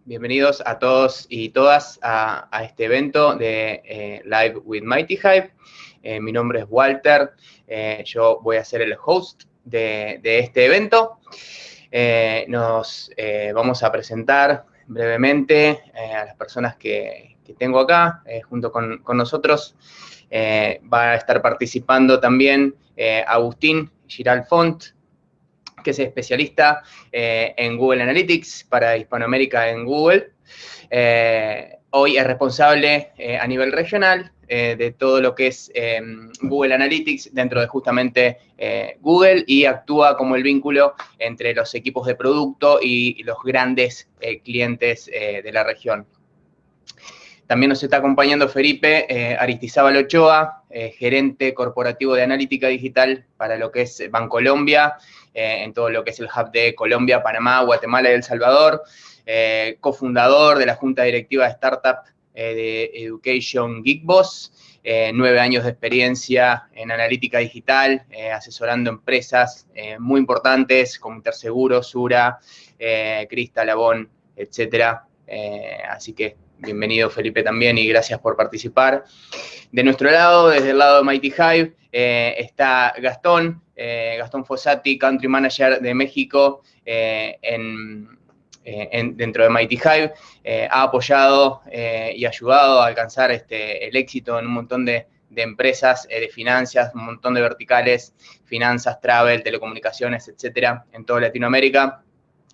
Bienvenidos a todos y todas a este evento de Live with Mighty Hive. Mi nombre es Walter, yo voy a ser el host de este evento. Nos vamos a presentar brevemente a las personas que tengo acá, junto con nosotros. Va a estar participando también Agustín Giralfont, que es especialista en Google Analytics para Hispanoamérica en Google. Hoy es responsable a nivel regional de todo lo que es Google Analytics dentro de justamente Google, y actúa como el vínculo entre los equipos de producto y los grandes clientes de la región. También nos está acompañando Felipe Aristizábal Ochoa, gerente corporativo de analítica digital para lo que es Bancolombia, en todo lo que es el hub de Colombia, Panamá, Guatemala y El Salvador, cofundador de la junta directiva de startup de Education Geekboss, 9 años de experiencia en analítica digital, asesorando empresas muy importantes como Interseguros, Sura, Crystal, Avon, etcétera. Así que bienvenido, Felipe, también, y gracias por participar. De nuestro lado, desde el lado de Mighty Hive, está Gastón Fossati, Country Manager de México dentro de Mighty Hive. Ha apoyado y ayudado a alcanzar el éxito en un montón de empresas de finanzas, un montón de verticales, finanzas, travel, telecomunicaciones, etcétera, en toda Latinoamérica.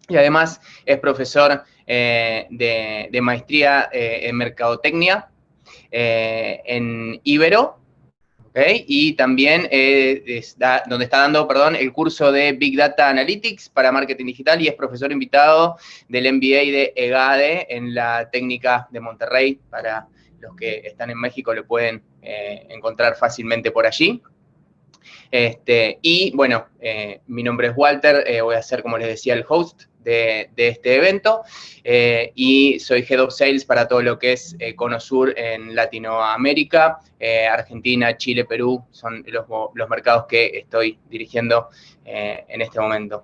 Y además es profesor de maestría en mercadotecnia en Ibero, ¿okay? Y también donde está dando, el curso de Big Data Analytics para marketing digital, y es profesor invitado del MBA de EGADE en la técnica de Monterrey. Para los que están en México lo pueden encontrar fácilmente por allí. Y bueno, mi nombre es Walter, voy a ser, como les decía, el host de este evento, y soy Head of Sales para todo lo que es Cono Sur en Latinoamérica. Argentina, Chile, Perú son los mercados que estoy dirigiendo en este momento.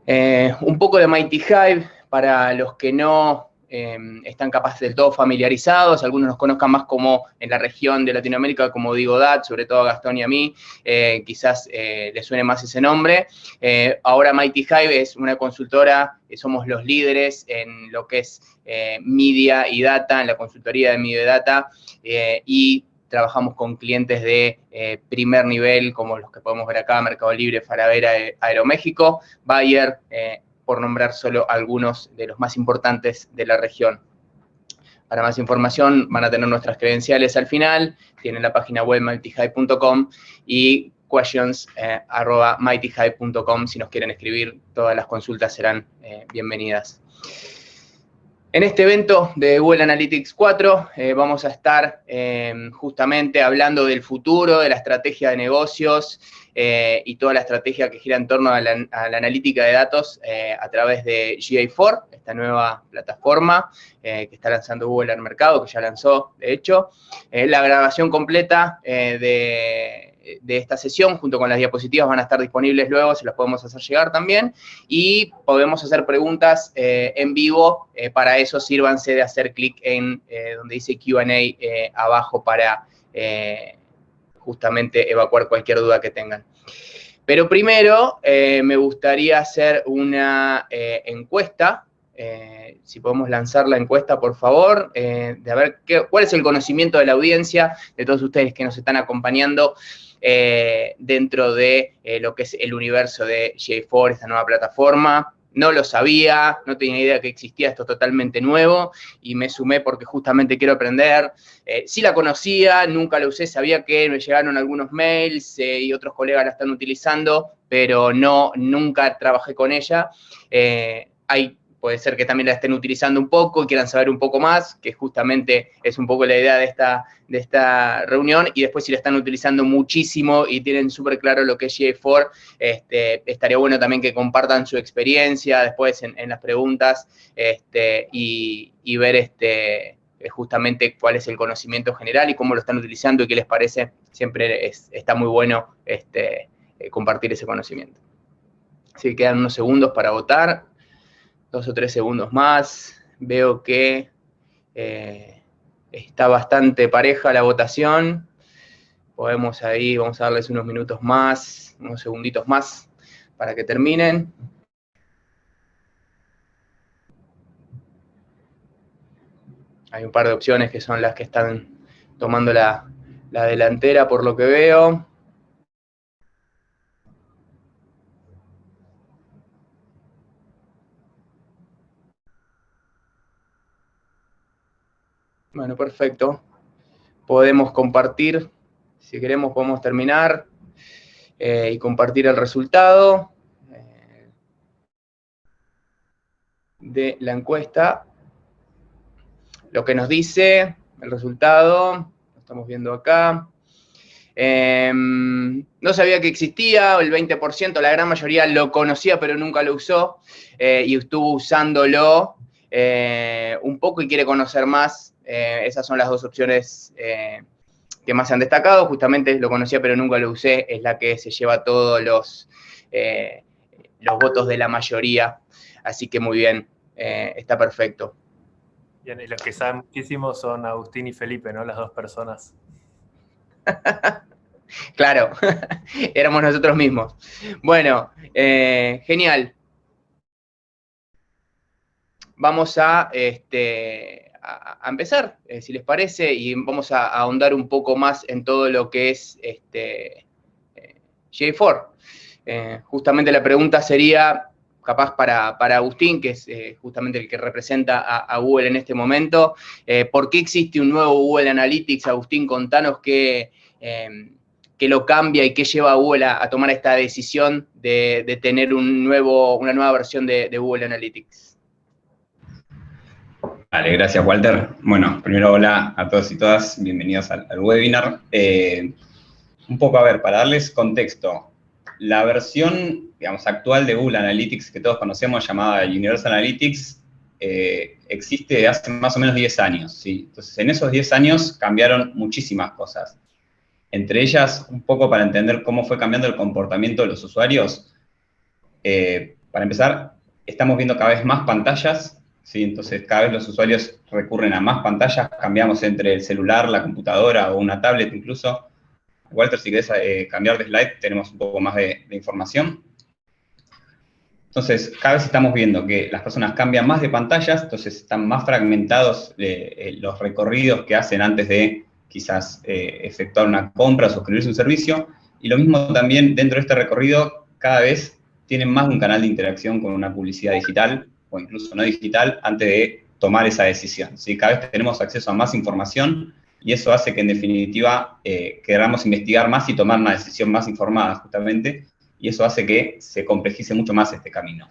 Un poco de Mighty Hive para los que no están capaz del todo familiarizados. Algunos nos conozcan más como en la región de Latinoamérica como Digodat, sobre todo a Gastón y a mí, quizás les suene más ese nombre. Ahora Mighty Hive es una consultora, somos los líderes en lo que es media y data, en la consultoría de media y data, y trabajamos con clientes de primer nivel, como los que podemos ver acá: Mercado Libre, Falabella, Aeroméxico, Bayer, por nombrar solo algunos de los más importantes de la región. Para más información van a tener nuestras credenciales al final, tienen la página web mightyhive.com y questions@mightyhive.com. Si nos quieren escribir, todas las consultas serán bienvenidas. En este evento de Google Analytics 4 vamos a estar justamente hablando del futuro, de la estrategia de negocios y toda la estrategia que gira en torno a la analítica de datos a través de GA4, esta nueva plataforma que está lanzando Google al mercado, que ya lanzó, de hecho. La grabación completa de esta sesión, junto con las diapositivas, van a estar disponibles luego, se las podemos hacer llegar también, y podemos hacer preguntas en vivo. Para eso sírvanse de hacer clic en donde dice Q&A abajo para justamente evacuar cualquier duda que tengan. Pero primero me gustaría hacer una encuesta. Si podemos lanzar la encuesta, por favor, de a ver cuál es el conocimiento de la audiencia, de todos ustedes que nos están acompañando dentro de lo que es el universo de GA4, esta nueva plataforma. No lo sabía, no tenía idea que existía, esto totalmente nuevo, y me sumé porque justamente quiero aprender. Sí la conocía, nunca la usé, sabía que me llegaron algunos mails y otros colegas la están utilizando, pero nunca trabajé con ella. Puede ser que también la estén utilizando un poco y quieran saber un poco más, que justamente es un poco la idea de esta reunión. Y después, si la están utilizando muchísimo y tienen súper claro lo que es GA4, estaría bueno también que compartan su experiencia después en las preguntas, y ver justamente cuál es el conocimiento general y cómo lo están utilizando y qué les parece. Siempre está muy bueno compartir ese conocimiento. Así que quedan unos segundos para votar. 2 o 3 segundos más. Veo que está bastante pareja la votación. Podemos ahí, vamos a darles unos minutos más, unos segunditos más para que terminen. Hay un par de opciones que son las que están tomando la delantera por lo que veo. Bueno, perfecto. Podemos compartir, si queremos podemos terminar y compartir el resultado de la encuesta. Lo que nos dice el resultado, lo estamos viendo acá. No sabía que existía, el 20%, la gran mayoría lo conocía pero nunca lo usó y estuvo usándolo un poco y quiere conocer más. Esas son las dos opciones que más se han destacado. Justamente lo conocía pero nunca lo usé, es la que se lleva todos los votos de la mayoría. Así que muy bien, está perfecto. Bien, y los que saben muchísimo son Agustín y Felipe, ¿no? Las dos personas. Claro, éramos nosotros mismos. Bueno, genial. Vamos a empezar, si les parece, y vamos a ahondar un poco más en todo lo que es GA4. Justamente la pregunta sería, capaz para Agustín, que es justamente el que representa a Google en este momento, ¿por qué existe un nuevo Google Analytics? Agustín, contanos qué lo cambia y qué lleva a Google a tomar esta decisión de tener una nueva versión de Google Analytics. Vale, gracias Walter. Bueno, primero hola a todos y todas, bienvenidos al webinar. Un poco, a ver, para darles contexto, la versión, digamos, actual de Google Analytics que todos conocemos, llamada Universal Analytics, existe hace más o menos 10 años, ¿sí? Entonces, en esos 10 años cambiaron muchísimas cosas. Entre ellas, un poco para entender cómo fue cambiando el comportamiento de los usuarios. Para empezar, estamos viendo cada vez más pantallas, ¿sí? Entonces, cada vez los usuarios recurren a más pantallas, cambiamos entre el celular, la computadora o una tablet incluso. Walter, si querés cambiar de slide, tenemos un poco más de información. Entonces, cada vez estamos viendo que las personas cambian más de pantallas, entonces están más fragmentados los recorridos que hacen antes de quizás efectuar una compra o suscribirse a un servicio. Y lo mismo también dentro de este recorrido, cada vez tienen más de un canal de interacción con una publicidad digital o incluso no digital antes de tomar esa decisión, ¿sí? Cada vez tenemos acceso a más información y eso hace que en definitiva queramos investigar más y tomar una decisión más informada justamente, y eso hace que se complejice mucho más este camino.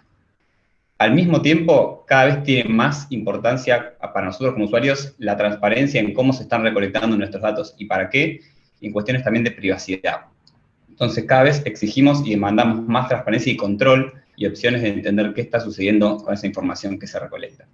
Al mismo tiempo, cada vez tiene más importancia para nosotros como usuarios la transparencia en cómo se están recolectando nuestros datos y para qué, y en cuestiones también de privacidad. Entonces, cada vez exigimos y demandamos más transparencia y control y opciones de entender qué está sucediendo con esa información que se recolecta.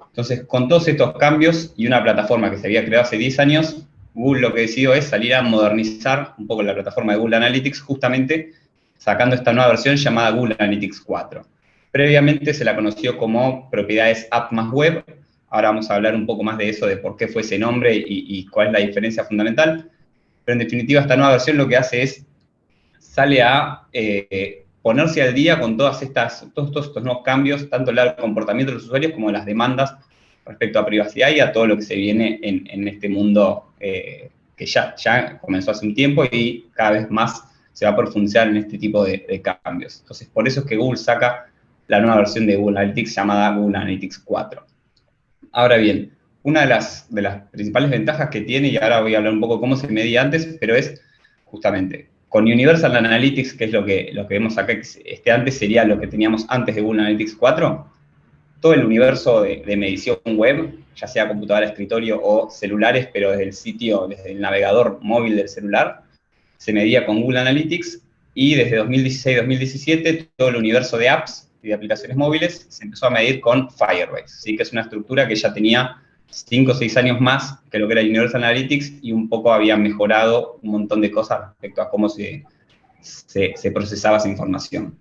Entonces, con todos estos cambios y una plataforma que se había creado hace 10 años, Google lo que decidió es salir a modernizar un poco la plataforma de Google Analytics, justamente sacando esta nueva versión llamada Google Analytics 4. Previamente se la conoció como propiedades App más Web. Ahora vamos a hablar un poco más de eso, de por qué fue ese nombre y cuál es la diferencia fundamental. Pero en definitiva, esta nueva versión lo que hace es, sale a ponerse al día con todos estos nuevos cambios, tanto el comportamiento de los usuarios como las demandas respecto a privacidad y a todo lo que se viene en este mundo que ya comenzó hace un tiempo y cada vez más se va a profundizar en este tipo de cambios. Entonces, por eso es que Google saca la nueva versión de Google Analytics llamada Google Analytics 4. Ahora bien, una de las principales ventajas que tiene, y ahora voy a hablar un poco de cómo se medía antes, pero es justamente con Universal Analytics, que es lo que vemos acá, antes sería lo que teníamos antes de Google Analytics 4, todo el universo de medición web, ya sea computadora, escritorio o celulares, pero desde el sitio, desde el navegador móvil del celular, se medía con Google Analytics, y desde 2016-2017 todo el universo de apps y de aplicaciones móviles se empezó a medir con Firebase, ¿sí? Que es una estructura que ya tenía 5 o 6 años más que lo que era Universal Analytics y un poco había mejorado un montón de cosas respecto a cómo se procesaba esa información.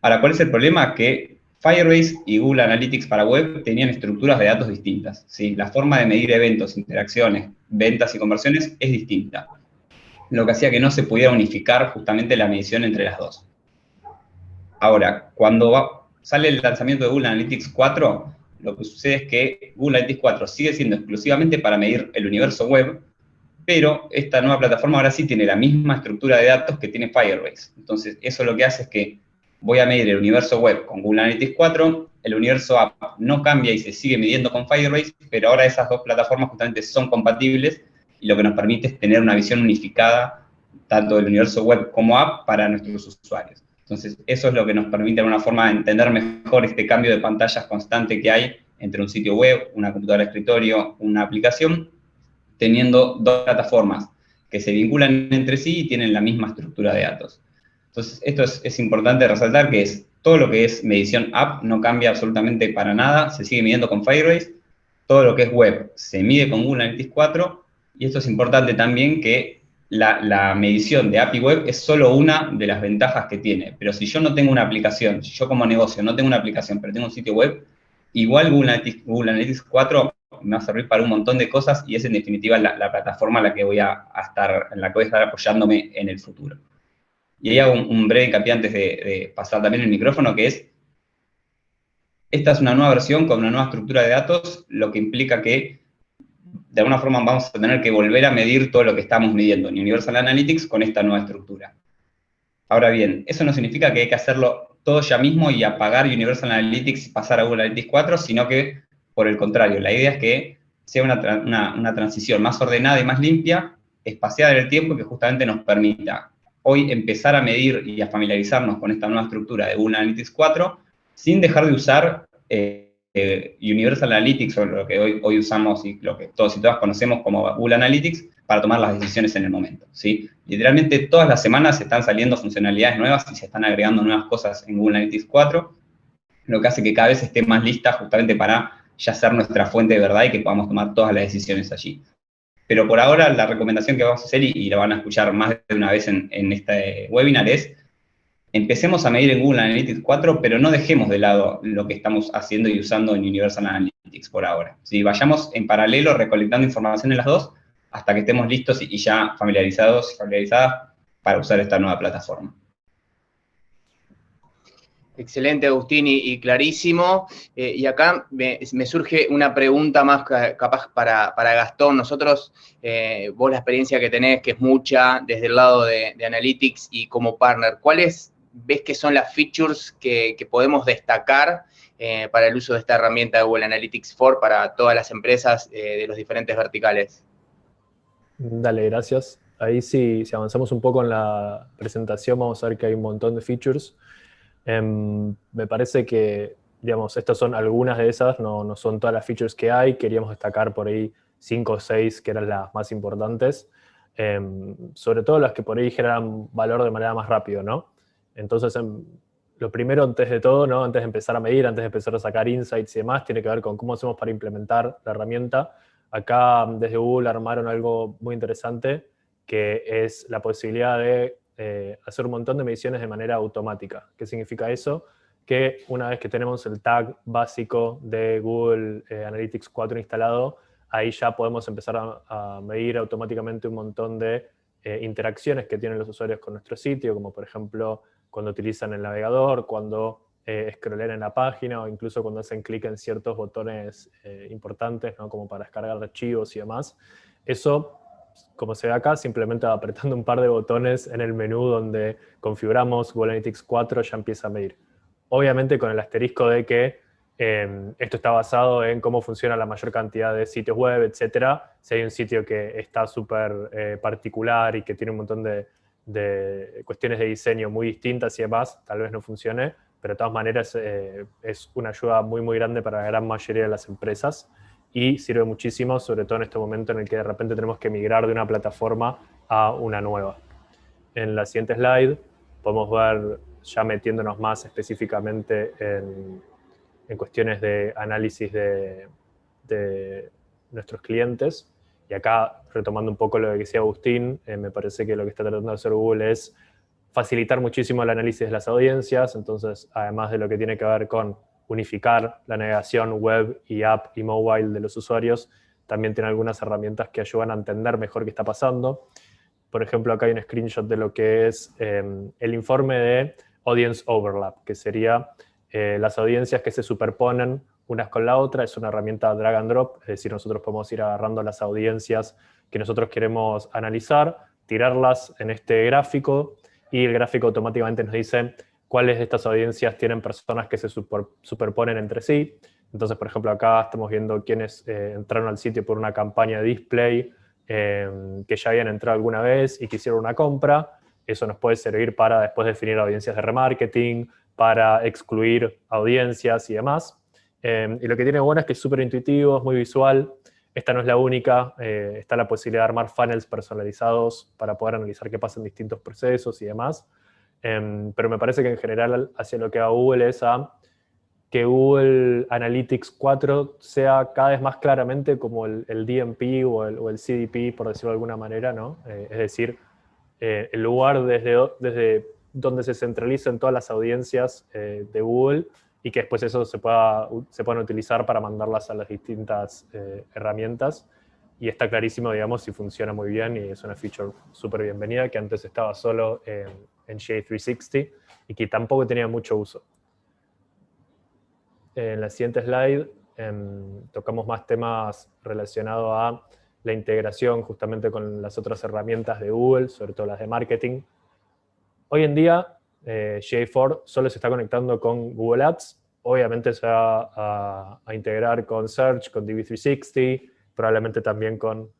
Ahora, ¿cuál es el problema? Que Firebase y Google Analytics para web tenían estructuras de datos distintas, ¿sí? La forma de medir eventos, interacciones, ventas y conversiones es distinta, lo que hacía que no se pudiera unificar justamente la medición entre las dos. Ahora, cuando sale el lanzamiento de Google Analytics 4, lo que sucede es que Google Analytics 4 sigue siendo exclusivamente para medir el universo web, pero esta nueva plataforma ahora sí tiene la misma estructura de datos que tiene Firebase. Entonces, eso lo que hace es que voy a medir el universo web con Google Analytics 4, el universo app no cambia y se sigue midiendo con Firebase, pero ahora esas dos plataformas justamente son compatibles y lo que nos permite es tener una visión unificada tanto del universo web como app para nuestros usuarios. Entonces, eso es lo que nos permite de alguna forma entender mejor este cambio de pantallas constante que hay entre un sitio web, una computadora de escritorio, una aplicación, teniendo dos plataformas que se vinculan entre sí y tienen la misma estructura de datos. Entonces, esto es importante resaltar que todo lo que es medición app no cambia absolutamente para nada, se sigue midiendo con Firebase, todo lo que es web se mide con Google Analytics 4, y esto es importante también que la medición de API web es solo una de las ventajas que tiene, pero si yo no tengo una aplicación, si yo como negocio no tengo una aplicación, pero tengo un sitio web, igual Google Analytics 4 me va a servir para un montón de cosas y es en definitiva la plataforma en la que voy a estar apoyándome en el futuro. Y ahí hago un breve hincapié antes de pasar también el micrófono, que es, esta es una nueva versión con una nueva estructura de datos, lo que implica que de alguna forma vamos a tener que volver a medir todo lo que estamos midiendo en Universal Analytics con esta nueva estructura. Ahora bien, eso no significa que hay que hacerlo todo ya mismo y apagar Universal Analytics y pasar a Google Analytics 4, sino que, por el contrario, la idea es que sea una transición más ordenada y más limpia, espaciada en el tiempo, que justamente nos permita hoy empezar a medir y a familiarizarnos con esta nueva estructura de Google Analytics 4, sin dejar de usar Universal Analytics, o lo que hoy usamos y lo que todos y todas conocemos como Google Analytics, para tomar las decisiones en el momento, ¿sí? Literalmente todas las semanas están saliendo funcionalidades nuevas y se están agregando nuevas cosas en Google Analytics 4, lo que hace que cada vez esté más lista justamente para ya ser nuestra fuente de verdad y que podamos tomar todas las decisiones allí. Pero por ahora la recomendación que vamos a hacer, y la van a escuchar más de una vez en este webinar, es empecemos a medir en Google Analytics 4, pero no dejemos de lado lo que estamos haciendo y usando en Universal Analytics por ahora. ¿Sí? Vayamos en paralelo recolectando información en las dos hasta que estemos listos y ya familiarizadas para usar esta nueva plataforma. Excelente, Agustín, y clarísimo. Y acá me surge una pregunta más capaz para Gastón. Nosotros, vos la experiencia que tenés, que es mucha, desde el lado de Analytics y como partner, ¿cuáles ves que son las features que podemos destacar para el uso de esta herramienta de Google Analytics 4 para todas las empresas de los diferentes verticales? Dale, gracias. Ahí sí, si avanzamos un poco en la presentación, vamos a ver que hay un montón de features. Me parece que, digamos, estas son algunas de esas, no son todas las features que hay. Queríamos destacar por ahí 5 o 6 que eran las más importantes. Sobre todo las que por ahí generan valor de manera más rápida, ¿no? Entonces, lo primero, antes de todo, ¿no? Antes de empezar a medir, antes de empezar a sacar insights y demás, tiene que ver con cómo hacemos para implementar la herramienta. Acá, desde Google, armaron algo muy interesante, que es la posibilidad de hacer un montón de mediciones de manera automática. ¿Qué significa eso? Que una vez que tenemos el tag básico de Google Analytics 4 instalado, ahí ya podemos empezar a medir automáticamente un montón de interacciones que tienen los usuarios con nuestro sitio, como por ejemplo cuando utilizan el navegador, cuando scrollean en la página, o incluso cuando hacen clic en ciertos botones importantes, ¿no? Como para descargar archivos y demás. Eso, como se ve acá, simplemente apretando un par de botones en el menú donde configuramos Google Analytics 4 ya empieza a medir. Obviamente con el asterisco de que esto está basado en cómo funciona la mayor cantidad de sitios web, etc. Si hay un sitio que está súper particular y que tiene un montón de cuestiones de diseño muy distintas y demás, tal vez no funcione, pero de todas maneras es una ayuda muy, muy grande para la gran mayoría de las empresas. Y sirve muchísimo, sobre todo en este momento en el que de repente tenemos que migrar de una plataforma a una nueva. En la siguiente slide podemos ver, ya metiéndonos más específicamente en cuestiones de análisis de nuestros clientes. Y acá, retomando un poco lo que decía Agustín, me parece que lo que está tratando de hacer Google es facilitar muchísimo el análisis de las audiencias. Entonces, además de lo que tiene que ver con unificar la navegación web y app y mobile de los usuarios, también tiene algunas herramientas que ayudan a entender mejor qué está pasando. Por ejemplo, acá hay un screenshot de lo que es el informe de Audience Overlap, que sería las audiencias que se superponen unas con la otra. Es una herramienta drag and drop, es decir, nosotros podemos ir agarrando las audiencias que nosotros queremos analizar, tirarlas en este gráfico, y el gráfico automáticamente nos dice cuáles de estas audiencias tienen personas que se superponen entre sí. Entonces, por ejemplo, acá estamos viendo quiénes entraron al sitio por una campaña de display, que ya habían entrado alguna vez y que hicieron una compra. Eso nos puede servir para después definir audiencias de remarketing, para excluir audiencias y demás. Y lo que tiene bueno es que es súper intuitivo, es muy visual. Esta no es la única, está la posibilidad de armar funnels personalizados para poder analizar qué pasa en distintos procesos y demás. Pero me parece que en general hacia lo que va Google es a que Google Analytics 4 sea cada vez más claramente como el DMP o el CDP, por decirlo de alguna manera, ¿no? Es decir, el lugar desde donde se centralicen todas las audiencias de Google, y que después eso se puedan utilizar para mandarlas a las distintas herramientas. Y está clarísimo, digamos, si funciona muy bien, y es una feature súper bienvenida, que antes estaba solo en GA360 y que tampoco tenía mucho uso. En la siguiente slide tocamos más temas relacionados a la integración justamente con las otras herramientas de Google, sobre todo las de marketing. Hoy en día, GA4 solo se está conectando con Google Ads. Obviamente se va a integrar con Search, con DV360, probablemente también con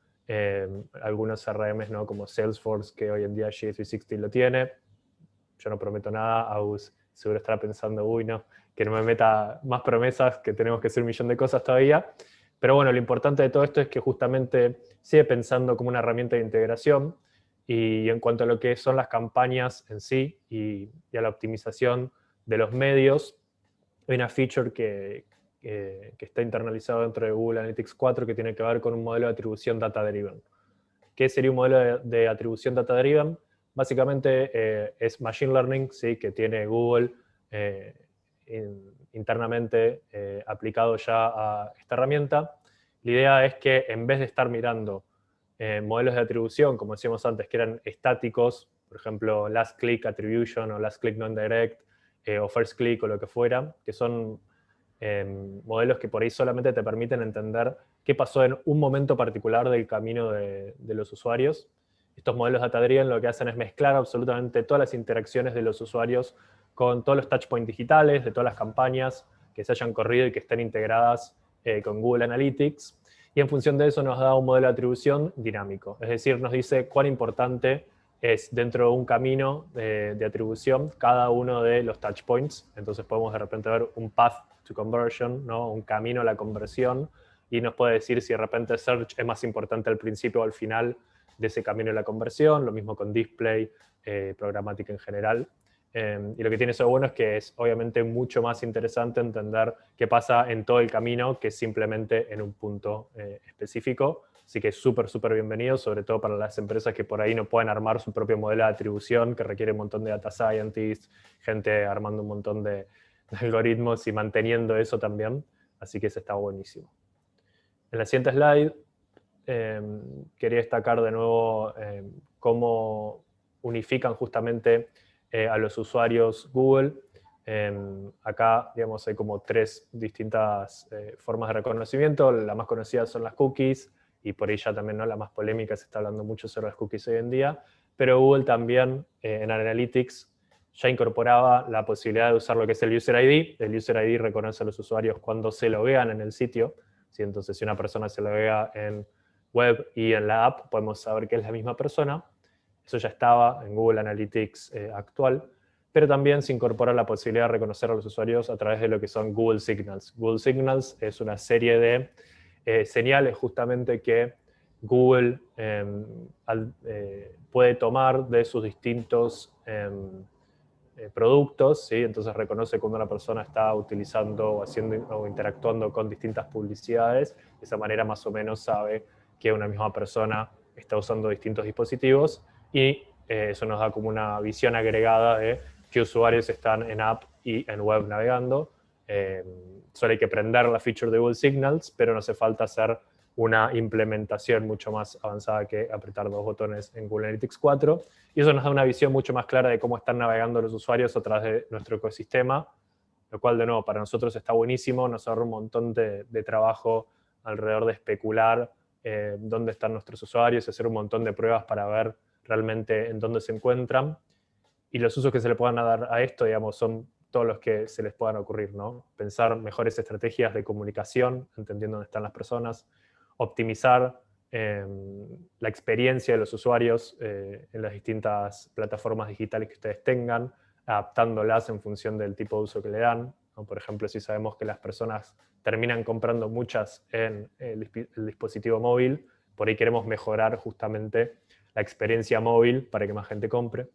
algunos CRMs, ¿no? Como Salesforce, que hoy en día GA360 lo tiene. Yo no prometo nada, Agus seguro estará pensando, uy, no, que no me meta más promesas, que tenemos que hacer 1 millón de cosas todavía. Pero bueno, lo importante de todo esto es que justamente sigue pensando como una herramienta de integración, y en cuanto a lo que son las campañas en sí y a la optimización de los medios, hay una feature que está internalizado dentro de Google Analytics 4 que tiene que ver con un modelo de atribución data-driven. ¿Qué sería un modelo de atribución data-driven? Básicamente es Machine Learning, ¿sí? Que tiene Google internamente aplicado ya a esta herramienta. La idea es que en vez de estar mirando modelos de atribución, como decíamos antes, que eran estáticos, por ejemplo, last click attribution o last click non-direct, o first click o lo que fuera, que son modelos que por ahí solamente te permiten entender qué pasó en un momento particular del camino de los usuarios. Estos modelos data-driven lo que hacen es mezclar absolutamente todas las interacciones de los usuarios con todos los touchpoints digitales, de todas las campañas que se hayan corrido y que estén integradas con Google Analytics. Y en función de eso nos da un modelo de atribución dinámico. Es decir, nos dice cuán importante es dentro de un camino de atribución cada uno de los touchpoints. Entonces podemos de repente ver un path to conversion, ¿no? Un camino a la conversión, y nos puede decir si de repente search es más importante al principio o al final de ese camino de la conversión. Lo mismo con display, programática en general. Y lo que tiene eso bueno es que es obviamente mucho más interesante entender qué pasa en todo el camino que simplemente en un punto específico. Así que es súper, súper bienvenido, sobre todo para las empresas que por ahí no pueden armar su propio modelo de atribución, que requiere un montón de data scientists, gente armando un montón de algoritmos y manteniendo eso también. Así que eso está buenísimo. En la siguiente slide quería destacar de nuevo cómo unifican justamente a los usuarios Google. Acá, digamos, hay como 3 distintas formas de reconocimiento. La más conocida son las cookies, y por ahí ya también, ¿no?, la más polémica, se está hablando mucho sobre las cookies hoy en día. Pero Google también en Analytics ya incorporaba la posibilidad de usar lo que es el User ID. El User ID reconoce a los usuarios cuando se loguean en el sitio, ¿sí? Entonces, si una persona se loguea en web y en la app, podemos saber que es la misma persona. Eso ya estaba en Google Analytics actual, pero también se incorpora la posibilidad de reconocer a los usuarios a través de lo que son Google Signals. Google Signals es una serie de señales justamente que Google puede tomar de sus distintos productos, ¿sí? Entonces reconoce cuando una persona está utilizando o haciendo o interactuando con distintas publicidades. De esa manera más o menos sabe que una misma persona está usando distintos dispositivos, y eso nos da como una visión agregada de qué usuarios están en app y en web navegando. Solo hay que prender la feature de Google Signals, pero no hace falta hacer una implementación mucho más avanzada que apretar 2 botones en Google Analytics 4. Y eso nos da una visión mucho más clara de cómo están navegando los usuarios a través de nuestro ecosistema, lo cual, de nuevo, para nosotros está buenísimo, nos ahorra un montón de trabajo alrededor de especular dónde están nuestros usuarios y hacer un montón de pruebas para ver realmente en dónde se encuentran. Y los usos que se le puedan dar a esto, digamos, son todos los que se les puedan ocurrir, ¿no? Pensar mejores estrategias de comunicación, entendiendo dónde están las personas, optimizar la experiencia de los usuarios en las distintas plataformas digitales que ustedes tengan, adaptándolas en función del tipo de uso que le dan, ¿no? Por ejemplo, si sabemos que las personas terminan comprando muchas en el dispositivo móvil, por ahí queremos mejorar justamente la experiencia móvil para que más gente compre.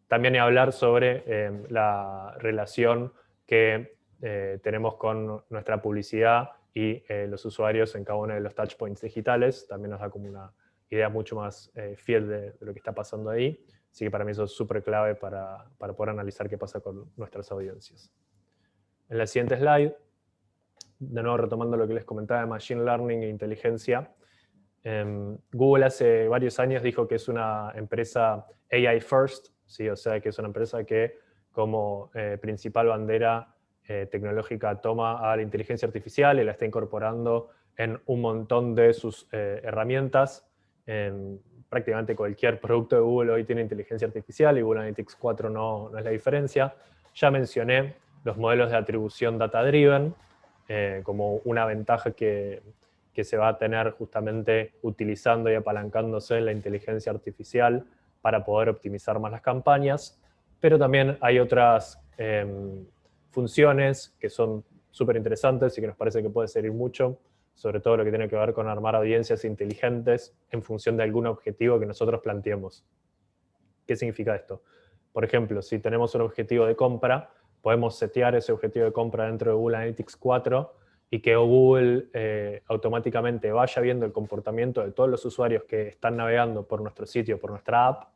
También he hablar sobre la relación que tenemos con nuestra publicidad y los usuarios en cada uno de los touchpoints digitales. También nos da como una idea mucho más fiel de lo que está pasando ahí. Así que para mí eso es súper clave para poder analizar qué pasa con nuestras audiencias. En la siguiente slide, de nuevo retomando lo que les comentaba de Machine Learning e inteligencia, Google hace varios años dijo que es una empresa AI first, ¿sí? O sea que es una empresa que como principal bandera tecnológica toma a la inteligencia artificial y la está incorporando en un montón de sus herramientas. Prácticamente cualquier producto de Google hoy tiene inteligencia artificial y Google Analytics 4 no es la diferencia. Ya mencioné los modelos de atribución data-driven como una ventaja que se va a tener justamente utilizando y apalancándose en la inteligencia artificial para poder optimizar más las campañas, pero también hay otras funciones que son súper interesantes y que nos parece que puede servir mucho, sobre todo lo que tiene que ver con armar audiencias inteligentes en función de algún objetivo que nosotros planteemos. ¿Qué significa esto? Por ejemplo, si tenemos un objetivo de compra, podemos setear ese objetivo de compra dentro de Google Analytics 4 y que Google automáticamente vaya viendo el comportamiento de todos los usuarios que están navegando por nuestro sitio, por nuestra app,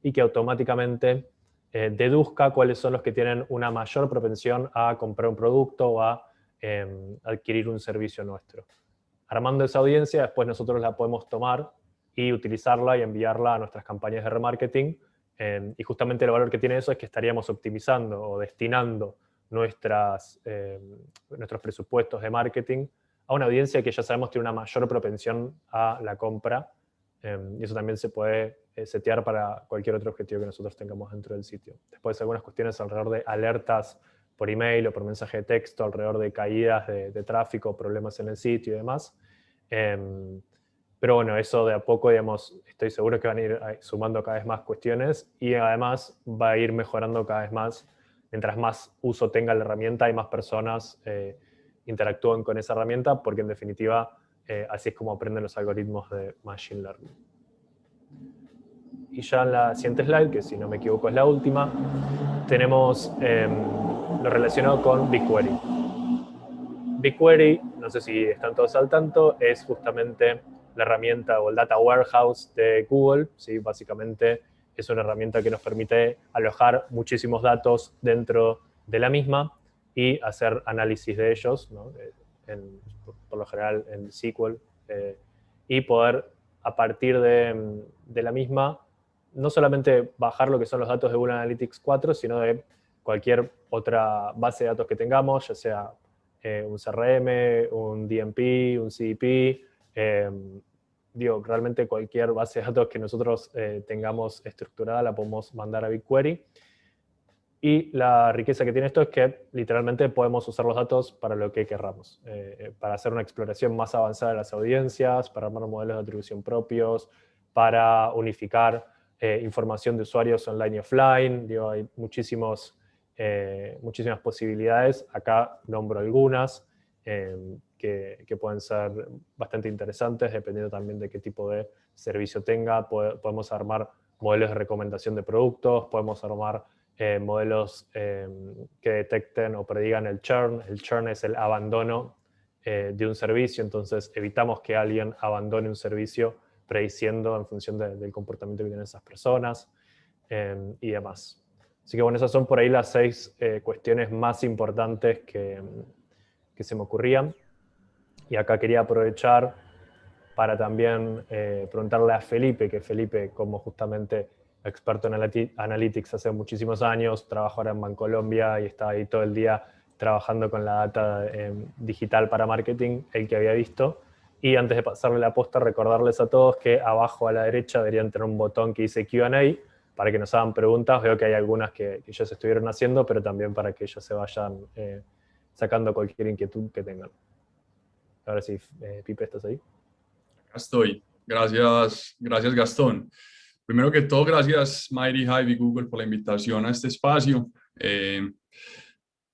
y que automáticamente deduzca cuáles son los que tienen una mayor propensión a comprar un producto o a adquirir un servicio nuestro. Armando esa audiencia, después nosotros la podemos tomar y utilizarla y enviarla a nuestras campañas de remarketing. Y justamente el valor que tiene eso es que estaríamos optimizando o destinando nuestros presupuestos de marketing a una audiencia que ya sabemos tiene una mayor propensión a la compra. Y eso también se puede setear para cualquier otro objetivo que nosotros tengamos dentro del sitio. Después algunas cuestiones alrededor de alertas por email o por mensaje de texto, alrededor de caídas de tráfico, problemas en el sitio y demás. Pero bueno, eso de a poco, digamos, estoy seguro que van a ir sumando cada vez más cuestiones y además va a ir mejorando cada vez más. Mientras más uso tenga la herramienta y más personas interactúen con esa herramienta, porque en definitiva así es como aprenden los algoritmos de Machine Learning. Y ya en la siguiente slide, que si no me equivoco es la última, tenemos lo relacionado con BigQuery. BigQuery, no sé si están todos al tanto, es justamente la herramienta o el data warehouse de Google, ¿sí? Básicamente es una herramienta que nos permite alojar muchísimos datos dentro de la misma y hacer análisis de ellos, ¿no? Por lo general en SQL, y poder a partir de la misma no solamente bajar lo que son los datos de Google Analytics 4, sino de cualquier otra base de datos que tengamos, ya sea un CRM, un DMP, un CDP, realmente cualquier base de datos que nosotros tengamos estructurada la podemos mandar a BigQuery. Y la riqueza que tiene esto es que literalmente podemos usar los datos para lo que querramos, para hacer una exploración más avanzada de las audiencias, para armar modelos de atribución propios, para unificar información de usuarios online y offline. Hay muchísimas posibilidades. Acá nombro algunas que pueden ser bastante interesantes, dependiendo también de qué tipo de servicio tenga. Podemos armar modelos de recomendación de productos, podemos armar modelos que detecten o predigan el churn. El churn es el abandono de un servicio, entonces evitamos que alguien abandone un servicio prediciendo en función del comportamiento que tienen esas personas y demás. Así que bueno, esas son por ahí las 6 cuestiones más importantes que se me ocurrían. Y acá quería aprovechar para también preguntarle a Felipe, que Felipe, como justamente experto en Analytics hace muchísimos años, trabaja ahora en Bancolombia y está ahí todo el día trabajando con la data digital para marketing, el que había visto. Y antes de pasarle la posta, recordarles a todos que abajo a la derecha deberían tener un botón que dice Q&A para que nos hagan preguntas. Veo que hay algunas que ya se estuvieron haciendo, pero también para que ellos se vayan sacando cualquier inquietud que tengan. Ahora sí, Pipe, ¿estás ahí? Acá estoy. Gracias, gracias Gastón. Primero que todo, gracias Mighty Hive y Google por la invitación a este espacio.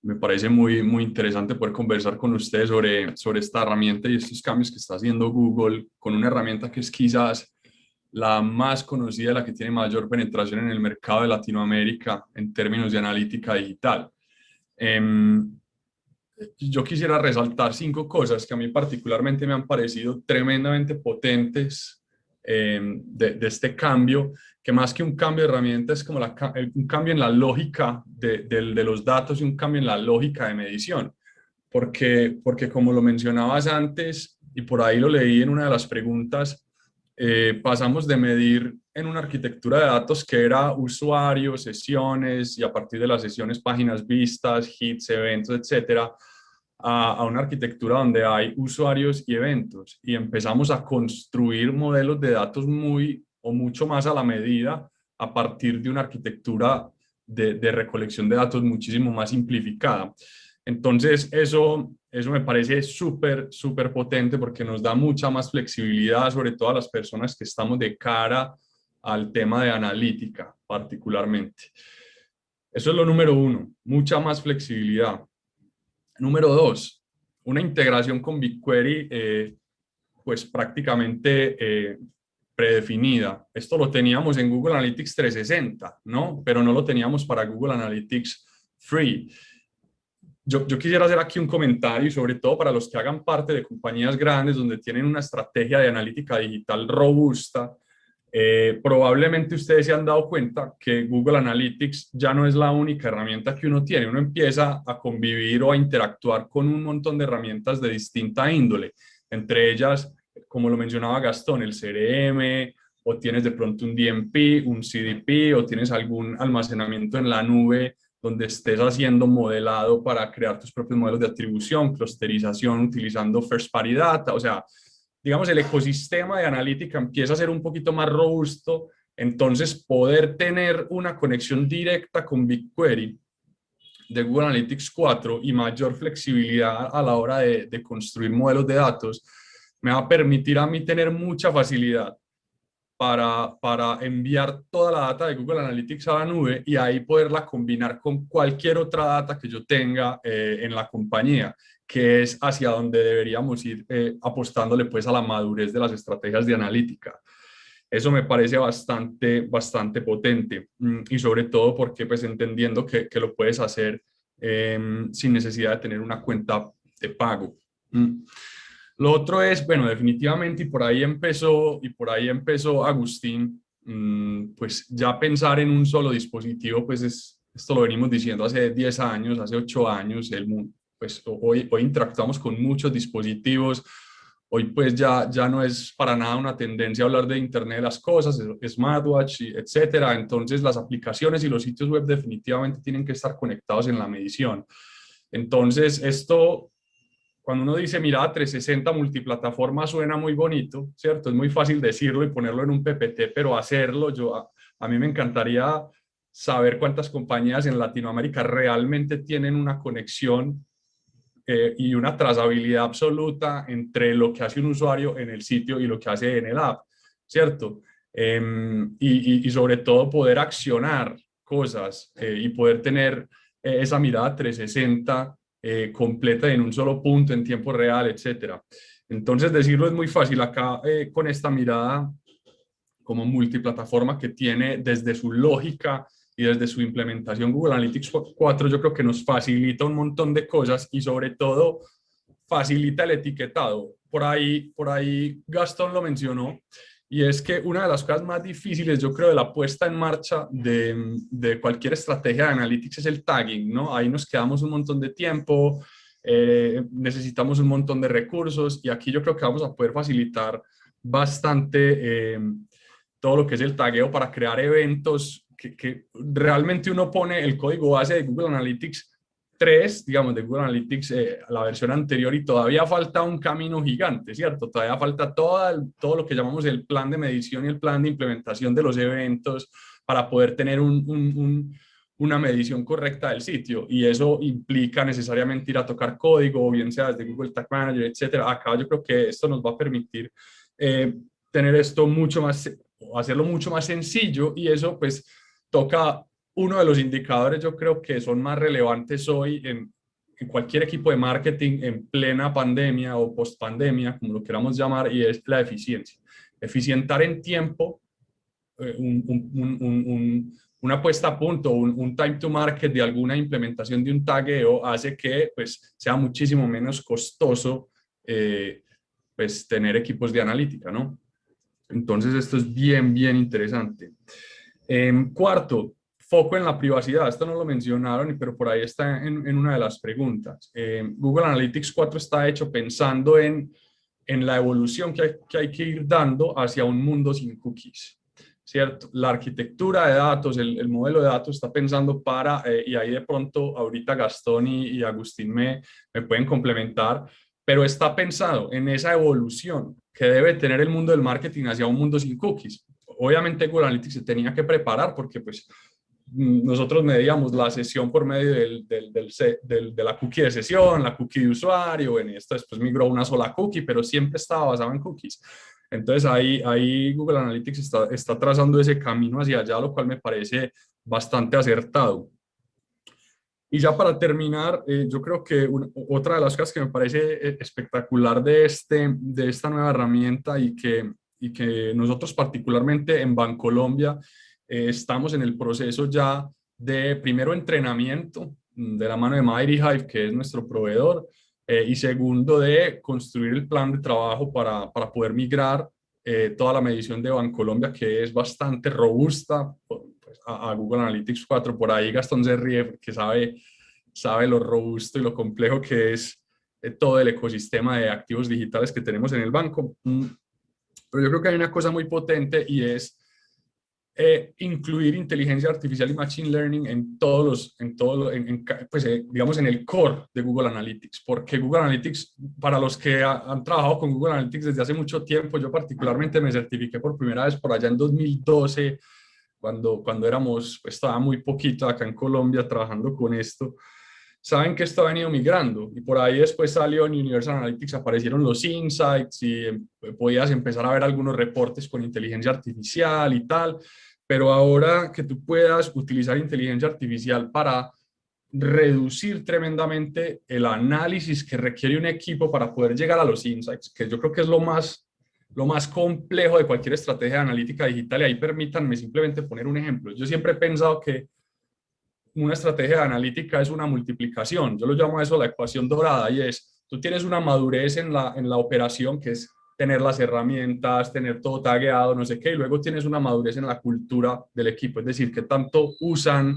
Me parece muy, muy interesante poder conversar con ustedes sobre esta herramienta y estos cambios que está haciendo Google con una herramienta que es quizás la más conocida, la que tiene mayor penetración en el mercado de Latinoamérica en términos de analítica digital. Yo quisiera resaltar 5 cosas que a mí particularmente me han parecido tremendamente potentes de este cambio, que más que un cambio de herramienta es como un cambio en la lógica de los datos y un cambio en la lógica de medición. Porque como lo mencionabas antes, y por ahí lo leí en una de las preguntas, pasamos de medir en una arquitectura de datos que era usuarios, sesiones, y a partir de las sesiones, páginas vistas, hits, eventos, etcétera, a una arquitectura donde hay usuarios y eventos, y empezamos a construir modelos de datos muy o mucho más a la medida a partir de una arquitectura de recolección de datos muchísimo más simplificada. Entonces, eso me parece súper, súper potente porque nos da mucha más flexibilidad, sobre todo a las personas que estamos de cara al tema de analítica, particularmente. Eso es lo número 1, mucha más flexibilidad. Número 2, una integración con BigQuery, pues prácticamente predefinida. Esto lo teníamos en Google Analytics 360, ¿no? Pero no lo teníamos para Google Analytics Free. Yo quisiera hacer aquí un comentario, sobre todo para los que hagan parte de compañías grandes donde tienen una estrategia de analítica digital robusta. Probablemente ustedes se han dado cuenta que Google Analytics ya no es la única herramienta que uno tiene. Uno empieza a convivir o a interactuar con un montón de herramientas de distinta índole. Entre ellas, como lo mencionaba Gastón, el CRM, o tienes de pronto un DMP, un CDP, o tienes algún almacenamiento en la nube donde estés haciendo modelado para crear tus propios modelos de atribución, clusterización utilizando first party data. O sea, digamos, el ecosistema de analítica empieza a ser un poquito más robusto. Entonces, poder tener una conexión directa con BigQuery de Google Analytics 4 y mayor flexibilidad a la hora de construir modelos de datos me va a permitir a mí tener mucha facilidad para enviar toda la data de Google Analytics a la nube y ahí poderla combinar con cualquier otra data que yo tenga en la compañía, que es hacia donde deberíamos ir apostándole pues a la madurez de las estrategias de analítica. Eso me parece bastante potente y sobre todo porque pues entendiendo que lo puedes hacer sin necesidad de tener una cuenta de pago. Lo otro es, bueno, definitivamente, y por ahí empezó Agustín, pues ya pensar en un solo dispositivo, pues esto lo venimos diciendo hace 10 años, hace 8 años, pues hoy interactuamos con muchos dispositivos, hoy pues ya no es para nada una tendencia hablar de Internet de las cosas, smartwatch, etcétera. Entonces las aplicaciones y los sitios web definitivamente tienen que estar conectados en la medición. Entonces esto, cuando uno dice mirada 360 multiplataforma, suena muy bonito, ¿cierto? Es muy fácil decirlo y ponerlo en un PPT, pero hacerlo, a mí me encantaría saber cuántas compañías en Latinoamérica realmente tienen una conexión y una trazabilidad absoluta entre lo que hace un usuario en el sitio y lo que hace en el app, ¿cierto? Y sobre todo poder accionar cosas y poder tener esa mirada 360 completa en un solo punto, en tiempo real, etcétera. Entonces, decirlo es muy fácil acá con esta mirada como multiplataforma que tiene desde su lógica y desde su implementación Google Analytics 4, yo creo que nos facilita un montón de cosas y sobre todo facilita el etiquetado. Por ahí Gastón lo mencionó y es que una de las cosas más difíciles, yo creo, de la puesta en marcha de cualquier estrategia de analytics es el tagging, ¿no? Ahí nos quedamos un montón de tiempo, necesitamos un montón de recursos, y aquí yo creo que vamos a poder facilitar bastante todo lo que es el tagueo para crear eventos que realmente uno pone el código base de Google Analytics 3, digamos, de Google Analytics, la versión anterior, y todavía falta un camino gigante, ¿cierto? Todavía falta todo lo que llamamos el plan de medición y el plan de implementación de los eventos para poder tener una medición correcta del sitio, y eso implica necesariamente ir a tocar código, o bien sea desde Google Tag Manager, etcétera. Acá yo creo que esto nos va a permitir tener esto mucho más, hacerlo mucho más sencillo, y eso pues toca uno de los indicadores, yo creo, que son más relevantes hoy en cualquier equipo de marketing en plena pandemia o post pandemia, como lo queramos llamar, y es la eficiencia. Eficientar en tiempo, una puesta a punto, un time to market de alguna implementación de un tagueo hace que pues, sea muchísimo menos costoso pues, tener equipos de analítica, ¿no? Entonces esto es bien, bien interesante. Cuarto, foco en la privacidad. Esto no lo mencionaron, pero por ahí está en una de las preguntas. Google Analytics 4 está hecho pensando en la evolución que hay que ir dando hacia un mundo sin cookies, ¿cierto? La arquitectura de datos, el modelo de datos está pensando para, y ahí de pronto ahorita Gastón y Agustín me pueden complementar, pero está pensado en esa evolución que debe tener el mundo del marketing hacia un mundo sin cookies. Obviamente Google Analytics se tenía que preparar porque pues nosotros medíamos la sesión por medio de la cookie de sesión, la cookie de usuario, en esto después migró a una sola cookie, pero siempre estaba basado en cookies. Entonces ahí Google Analytics está trazando ese camino hacia allá, lo cual me parece bastante acertado. Y ya para terminar, yo creo que otra de las cosas que me parece espectacular de esta nueva herramienta, y que nosotros particularmente en Bancolombia estamos en el proceso ya de primero entrenamiento de la mano de Mighty Hive, que es nuestro proveedor, y segundo de construir el plan de trabajo para poder migrar toda la medición de Bancolombia, que es bastante robusta, pues, a Google Analytics 4. Por ahí Gastón se ríe porque sabe lo robusto y lo complejo que es todo el ecosistema de activos digitales que tenemos en el banco. Pero yo creo que hay una cosa muy potente, y es incluir inteligencia artificial y machine learning en pues, digamos, en el core de Google Analytics, porque Google Analytics, para los que han trabajado con Google Analytics desde hace mucho tiempo, yo particularmente me certifiqué por primera vez por allá en 2012, cuando éramos, pues, estaba muy poquito acá en Colombia trabajando con esto. Saben que esto ha venido migrando, y por ahí después salió en Universal Analytics, aparecieron los insights, y podías empezar a ver algunos reportes con inteligencia artificial y tal, pero ahora que tú puedas utilizar inteligencia artificial para reducir tremendamente el análisis que requiere un equipo para poder llegar a los insights, que yo creo que es lo más complejo de cualquier estrategia de analítica digital. Y ahí permítanme simplemente poner un ejemplo. Yo siempre he pensado que una estrategia de analítica es una multiplicación. Yo lo llamo a eso la ecuación dorada, y es, tú tienes una madurez en la operación, que es tener las herramientas, tener todo tagueado, no sé qué, y luego tienes una madurez en la cultura del equipo, es decir, que tanto usan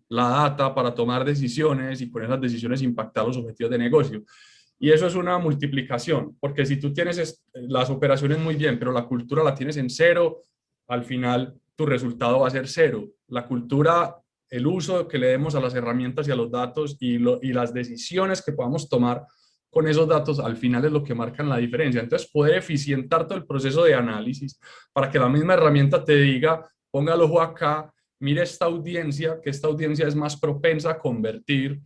la data para tomar decisiones y con esas decisiones impactar los objetivos de negocio. Y eso es una multiplicación, porque si tú tienes las operaciones muy bien, pero la cultura la tienes en cero, al final tu resultado va a ser cero. La cultura, el uso que le demos a las herramientas y a los datos, y las decisiones que podamos tomar con esos datos, al final es lo que marcan la diferencia. Entonces, poder eficientar todo el proceso de análisis para que la misma herramienta te diga, ponga el ojo acá, mire esta audiencia, que esta audiencia es más propensa a convertir,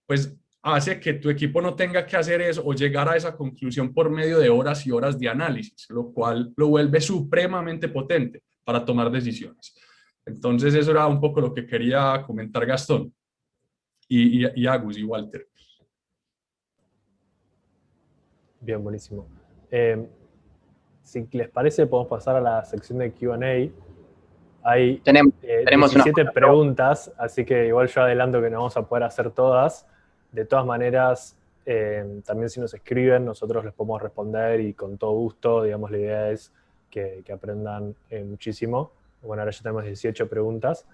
pues hace que tu equipo no tenga que hacer eso o llegar a esa conclusión por medio de horas y horas de análisis, lo cual lo vuelve supremamente potente para tomar decisiones. Entonces, eso era un poco lo que quería comentar Gastón y Agus y Walter. Bien, buenísimo. Si les parece, podemos pasar a la sección de Q&A. Hay tenemos 17 preguntas, así que igual yo adelanto que no vamos a poder hacer todas. De todas maneras, también si nos escriben, nosotros les podemos responder, y con todo gusto, digamos, la idea es que aprendan muchísimo. Bueno, ahora ya tenemos 18 preguntas.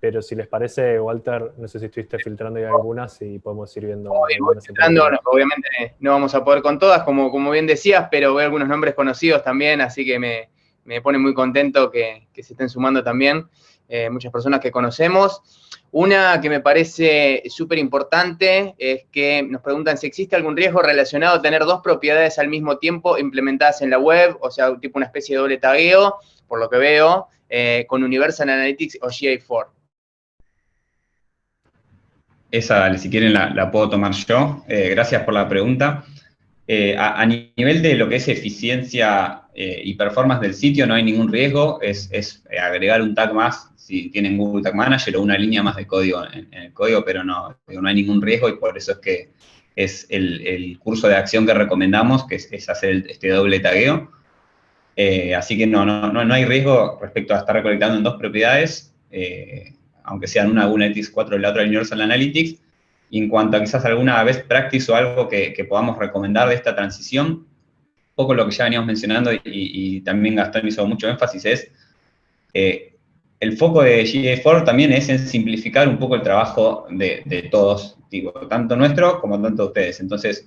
Pero si les parece, Walter, no sé si estuviste filtrando ya algunas y podemos ir viendo algunas. Obviamente no vamos a poder con todas, como bien decías, pero veo algunos nombres conocidos también, así que me pone muy contento que se estén sumando también muchas personas que conocemos. Una que me parece súper importante es que nos preguntan si existe algún riesgo relacionado a tener dos propiedades al mismo tiempo implementadas en la web, o sea, tipo una especie de doble tagueo, por lo que veo, con Universal Analytics o GA4. Esa, si quieren, la puedo tomar yo. Gracias por la pregunta. A nivel de lo que es eficiencia y performance del sitio, no hay ningún riesgo. Es agregar un tag más si tienen Google Tag Manager o una línea más de código en el código, pero no hay ningún riesgo y por eso es que es el curso de acción que recomendamos, que es hacer este doble tagueo. Así que no hay riesgo respecto a estar recolectando en dos propiedades, aunque sean una Google Analytics 4 y la otra Universal Analytics. Y en cuanto a quizás alguna best practice o algo que podamos recomendar de esta transición, un poco lo que ya veníamos mencionando y también Gastón hizo mucho énfasis es, el foco de GA4 también es en simplificar un poco el trabajo de todos, digo, tanto nuestro como tanto de ustedes. Entonces,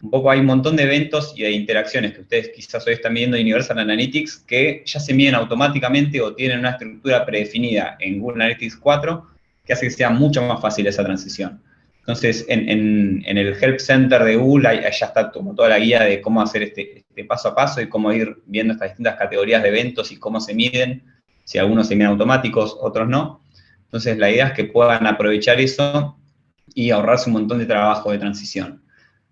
un poco hay un montón de eventos y de interacciones que ustedes quizás hoy están viendo en Universal Analytics que ya se miden automáticamente o tienen una estructura predefinida en Google Analytics 4 que hace que sea mucho más fácil esa transición. Entonces, en el Help Center de Google ahí ya está como toda la guía de cómo hacer este paso a paso y cómo ir viendo estas distintas categorías de eventos y cómo se miden, si algunos se miden automáticos, otros no. Entonces, la idea es que puedan aprovechar eso y ahorrarse un montón de trabajo de transición.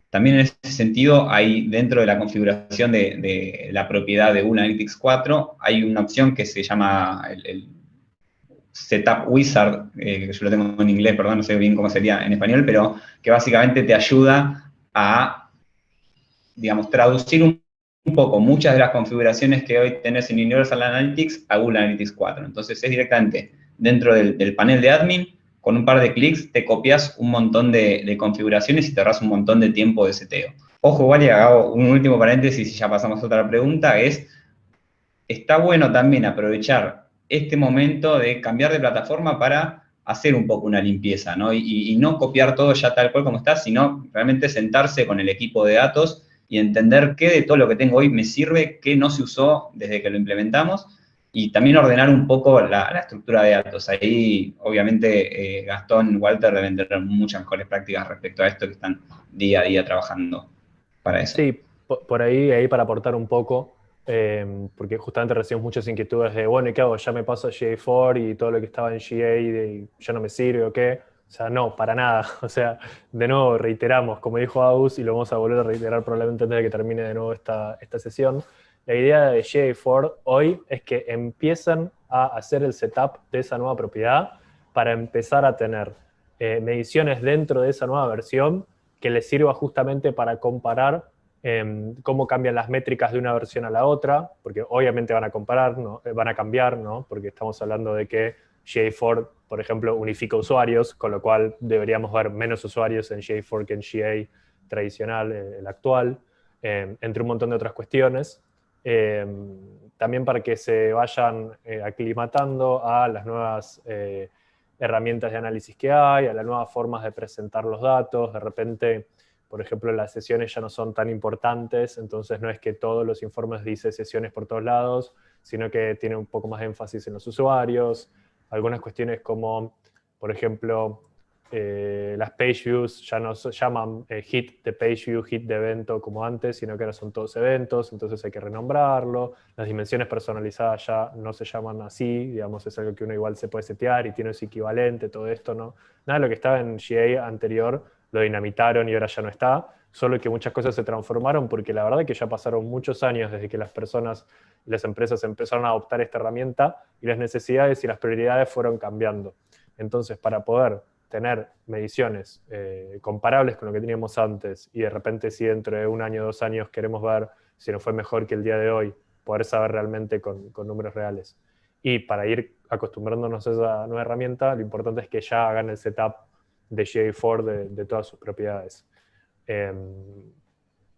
También en ese sentido, hay dentro de la configuración de la propiedad de Google Analytics 4, hay una opción que se llama el Setup Wizard, que yo lo tengo en inglés, perdón, no sé bien cómo sería en español, pero que básicamente te ayuda a, digamos, traducir un poco muchas de las configuraciones que hoy tenés en Universal Analytics a Google Analytics 4. Entonces, es directamente dentro del panel de admin, con un par de clics te copias un montón de configuraciones y te ahorras un montón de tiempo de seteo. Ojo, igual, y hago un último paréntesis y ya pasamos a otra pregunta, está bueno también aprovechar este momento de cambiar de plataforma para hacer un poco una limpieza, ¿no? Y no copiar todo ya tal cual como está, sino realmente sentarse con el equipo de datos y entender qué de todo lo que tengo hoy me sirve, qué no se usó desde que lo implementamos, y también ordenar un poco la estructura de datos. Ahí, obviamente, Gastón, Walter deben tener muchas mejores prácticas respecto a esto, que están día a día trabajando para eso. Sí, por ahí para aportar un poco, porque justamente recibimos muchas inquietudes de, bueno, ¿y qué hago? Ya me paso a GA4 y todo lo que estaba en GA ya no me sirve o qué. O sea, no, para nada. O sea, de nuevo, reiteramos, como dijo Agus, y lo vamos a volver a reiterar probablemente antes de que termine de nuevo esta sesión, la idea de GA4 hoy es que empiecen a hacer el setup de esa nueva propiedad para empezar a tener mediciones dentro de esa nueva versión que les sirva justamente para comparar cómo cambian las métricas de una versión a la otra, porque obviamente van a comparar, ¿no? Van a cambiar, ¿no? Porque estamos hablando de que GA4, por ejemplo, unifica usuarios, con lo cual deberíamos ver menos usuarios en GA4 que en GA tradicional, el actual, entre un montón de otras cuestiones. También para que se vayan aclimatando a las nuevas herramientas de análisis que hay, a las nuevas formas de presentar los datos. De repente, por ejemplo, las sesiones ya no son tan importantes, entonces no es que todos los informes dicen sesiones por todos lados, sino que tiene un poco más de énfasis en los usuarios. Algunas cuestiones como, por ejemplo, las page views ya no se llaman hit de page view, hit de evento como antes, sino que ahora son todos eventos, entonces hay que renombrarlo. Las dimensiones personalizadas ya no se llaman así, digamos, es algo que uno igual se puede setear y tiene su equivalente, todo esto, ¿no? Nada de lo que estaba en GA anterior lo dinamitaron y ahora ya no está, solo que muchas cosas se transformaron porque la verdad es que ya pasaron muchos años desde que las personas y las empresas empezaron a adoptar esta herramienta y las necesidades y las prioridades fueron cambiando. Entonces, para poder tener mediciones comparables con lo que teníamos antes y de repente si dentro de un año o 2 años queremos ver si nos fue mejor que el día de hoy, poder saber realmente con números reales. Y para ir acostumbrándonos a esa nueva herramienta, lo importante es que ya hagan el setup de GA4 de todas sus propiedades.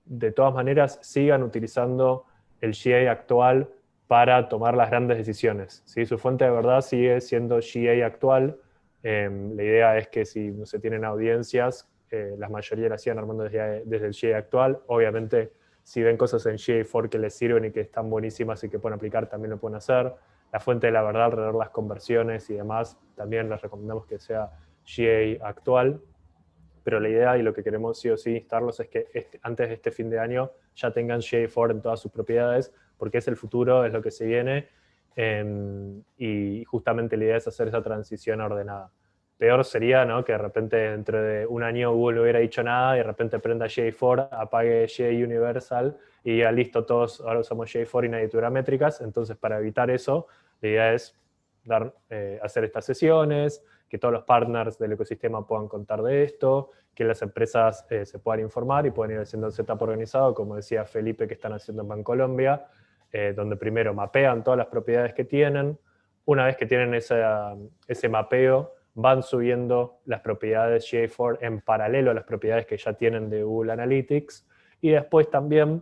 De todas maneras, sigan utilizando el GA actual para tomar las grandes decisiones, ¿sí? Su fuente de verdad sigue siendo GA actual. La idea es que si no se tienen audiencias, la mayoría las sigan armando desde el GA actual. Obviamente, si ven cosas en GA4 que les sirven y que están buenísimas y que pueden aplicar, también lo pueden hacer. La fuente de la verdad alrededor de las conversiones y demás, también les recomendamos que sea GA actual. Pero la idea y lo que queremos sí o sí instarlos es que antes de este fin de año ya tengan GA4 en todas sus propiedades, porque es el futuro, es lo que se viene, y justamente la idea es hacer esa transición ordenada. Peor sería, ¿no?, que de repente dentro de un año Google no hubiera dicho nada y de repente prenda GA4, apague GA Universal y ya listo, todos ahora usamos GA4 y nadie tuviera métricas. Entonces, para evitar eso, la idea es hacer estas sesiones, que todos los partners del ecosistema puedan contar de esto, que las empresas se puedan informar y puedan ir haciendo el setup organizado, como decía Felipe, que están haciendo en Bancolombia, donde primero mapean todas las propiedades que tienen. Una vez que tienen ese mapeo, van subiendo las propiedades GA4 en paralelo a las propiedades que ya tienen de Google Analytics, y después también,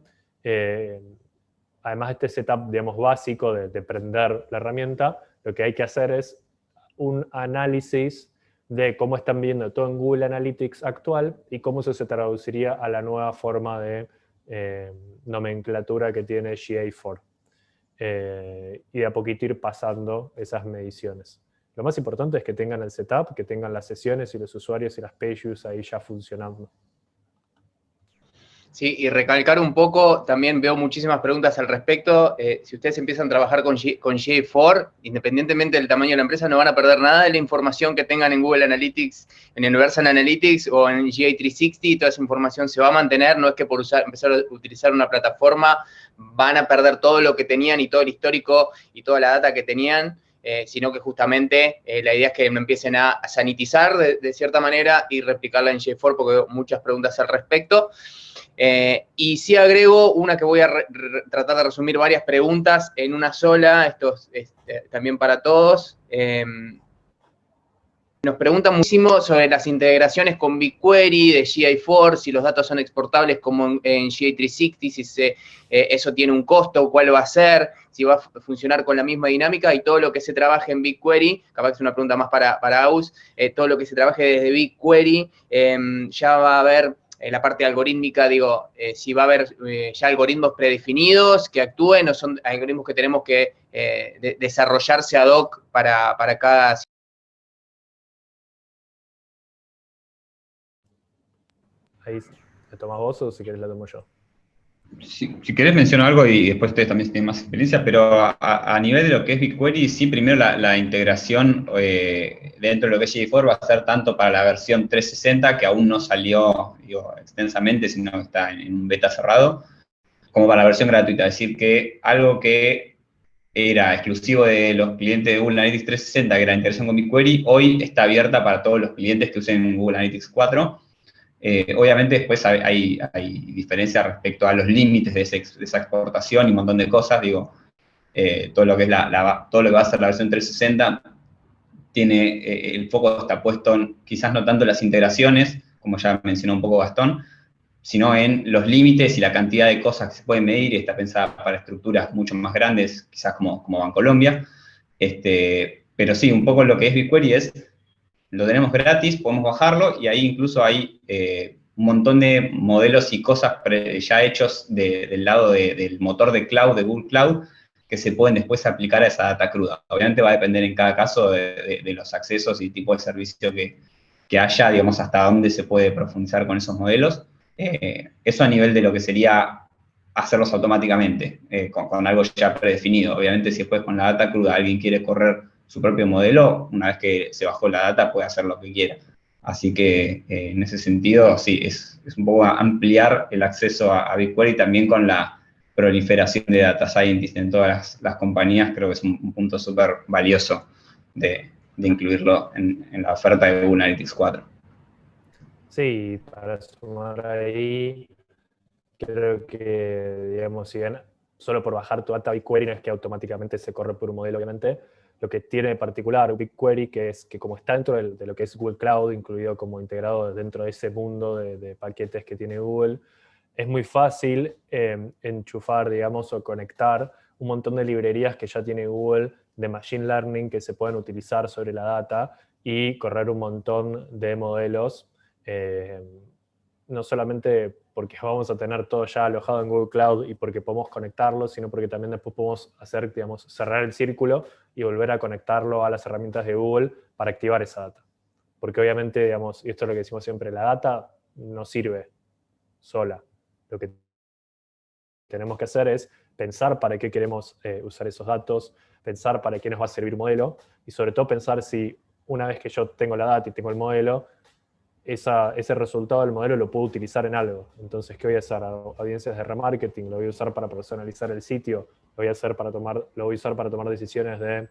además de este setup, digamos, básico de prender la herramienta, lo que hay que hacer es un análisis de cómo están viendo todo en Google Analytics actual y cómo eso se traduciría a la nueva forma de nomenclatura que tiene GA4. Y de a poquito ir pasando esas mediciones. Lo más importante es que tengan el setup, que tengan las sesiones y los usuarios y las page views ahí ya funcionando. Sí, y recalcar un poco, también veo muchísimas preguntas al respecto. Si ustedes empiezan a trabajar con GA4, independientemente del tamaño de la empresa, no van a perder nada de la información que tengan en Google Analytics, en Universal Analytics o en GA360. Toda esa información se va a mantener. No es que por empezar a utilizar una plataforma van a perder todo lo que tenían y todo el histórico y toda la data que tenían. Sino que justamente la idea es que no empiecen a sanitizar de cierta manera y replicarla en GA4, porque veo muchas preguntas al respecto. Y sí agrego una que voy a tratar de resumir varias preguntas en una sola, esto es también para todos. Nos preguntan muchísimo sobre las integraciones con BigQuery de GA4, si los datos son exportables como en GA360, si eso tiene un costo, cuál va a ser, si va a funcionar con la misma dinámica, y todo lo que se trabaje en BigQuery, capaz que es una pregunta más para Aus, todo lo que se trabaje desde BigQuery, ya va a haber la parte algorítmica, digo, si va a haber ya algoritmos predefinidos que actúen, o son algoritmos que tenemos que desarrollarse ad hoc para cada. Ahí, ¿la tomas vos o si querés la tomo yo? Si querés menciono algo y después ustedes también tienen más experiencia, pero a nivel de lo que es BigQuery, sí, primero la integración dentro de lo que es GA4 va a ser tanto para la versión 360, que aún no salió, digo, extensamente, sino que está en un beta cerrado, como para la versión gratuita. Es decir, que algo que era exclusivo de los clientes de Google Analytics 360, que era la integración con BigQuery, hoy está abierta para todos los clientes que usen Google Analytics 4. Obviamente después hay diferencias respecto a los límites de esa exportación y un montón de cosas. Digo, todo lo que es todo lo que va a ser la versión 360 tiene, el foco está puesto en, quizás no tanto en las integraciones, como ya mencionó un poco Gastón, sino en los límites y la cantidad de cosas que se pueden medir, y está pensada para estructuras mucho más grandes, quizás como Bancolombia. Pero sí, un poco lo que es BigQuery es, lo tenemos gratis, podemos bajarlo, y ahí incluso hay un montón de modelos y cosas ya hechos del lado del motor de cloud, de Google Cloud, que se pueden después aplicar a esa data cruda. Obviamente va a depender en cada caso de los accesos y tipo de servicio que haya, digamos, hasta dónde se puede profundizar con esos modelos. Eso a nivel de lo que sería hacerlos automáticamente, con algo ya predefinido. Obviamente, si después con la data cruda alguien quiere correr su propio modelo, una vez que se bajó la data puede hacer lo que quiera. Así que en ese sentido, sí, es un poco ampliar el acceso a BigQuery también con la proliferación de data scientists en todas las compañías. Creo que es un punto súper valioso de incluirlo en la oferta de Google Analytics 4. Sí, para sumar ahí, creo que, digamos, si bien solo por bajar tu data BigQuery no es que automáticamente se corre por un modelo, obviamente. Lo que tiene de particular BigQuery, que es que como está dentro de lo que es Google Cloud, incluido como integrado dentro de ese mundo de paquetes que tiene Google, es muy fácil enchufar, digamos, o conectar un montón de librerías que ya tiene Google de Machine Learning que se pueden utilizar sobre la data y correr un montón de modelos, no solamente porque vamos a tener todo ya alojado en Google Cloud y porque podemos conectarlo, sino porque también después podemos hacer, digamos, cerrar el círculo y volver a conectarlo a las herramientas de Google para activar esa data. Porque obviamente, digamos, y esto es lo que decimos siempre, la data no sirve sola. Lo que tenemos que hacer es pensar para qué queremos usar esos datos, pensar para qué nos va a servir el modelo y sobre todo pensar si una vez que yo tengo la data y tengo el modelo, ese resultado del modelo lo puedo utilizar en algo. Entonces, ¿qué voy a hacer? Audiencias de remarketing, lo voy a usar para personalizar el sitio, lo voy a usar para tomar decisiones de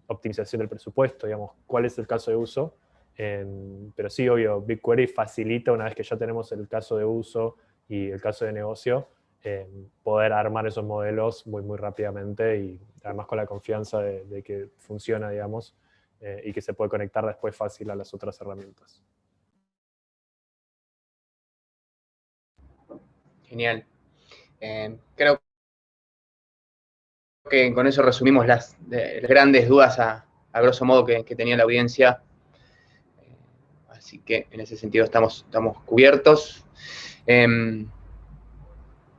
optimización del presupuesto, digamos, cuál es el caso de uso. Pero sí, obvio, BigQuery facilita, una vez que ya tenemos el caso de uso y el caso de negocio, poder armar esos modelos muy, muy rápidamente y además con la confianza de que funciona, digamos, y que se puede conectar después fácil a las otras herramientas. Genial. Creo que con eso resumimos las grandes dudas a grosso modo que tenía la audiencia. Así que en ese sentido estamos cubiertos.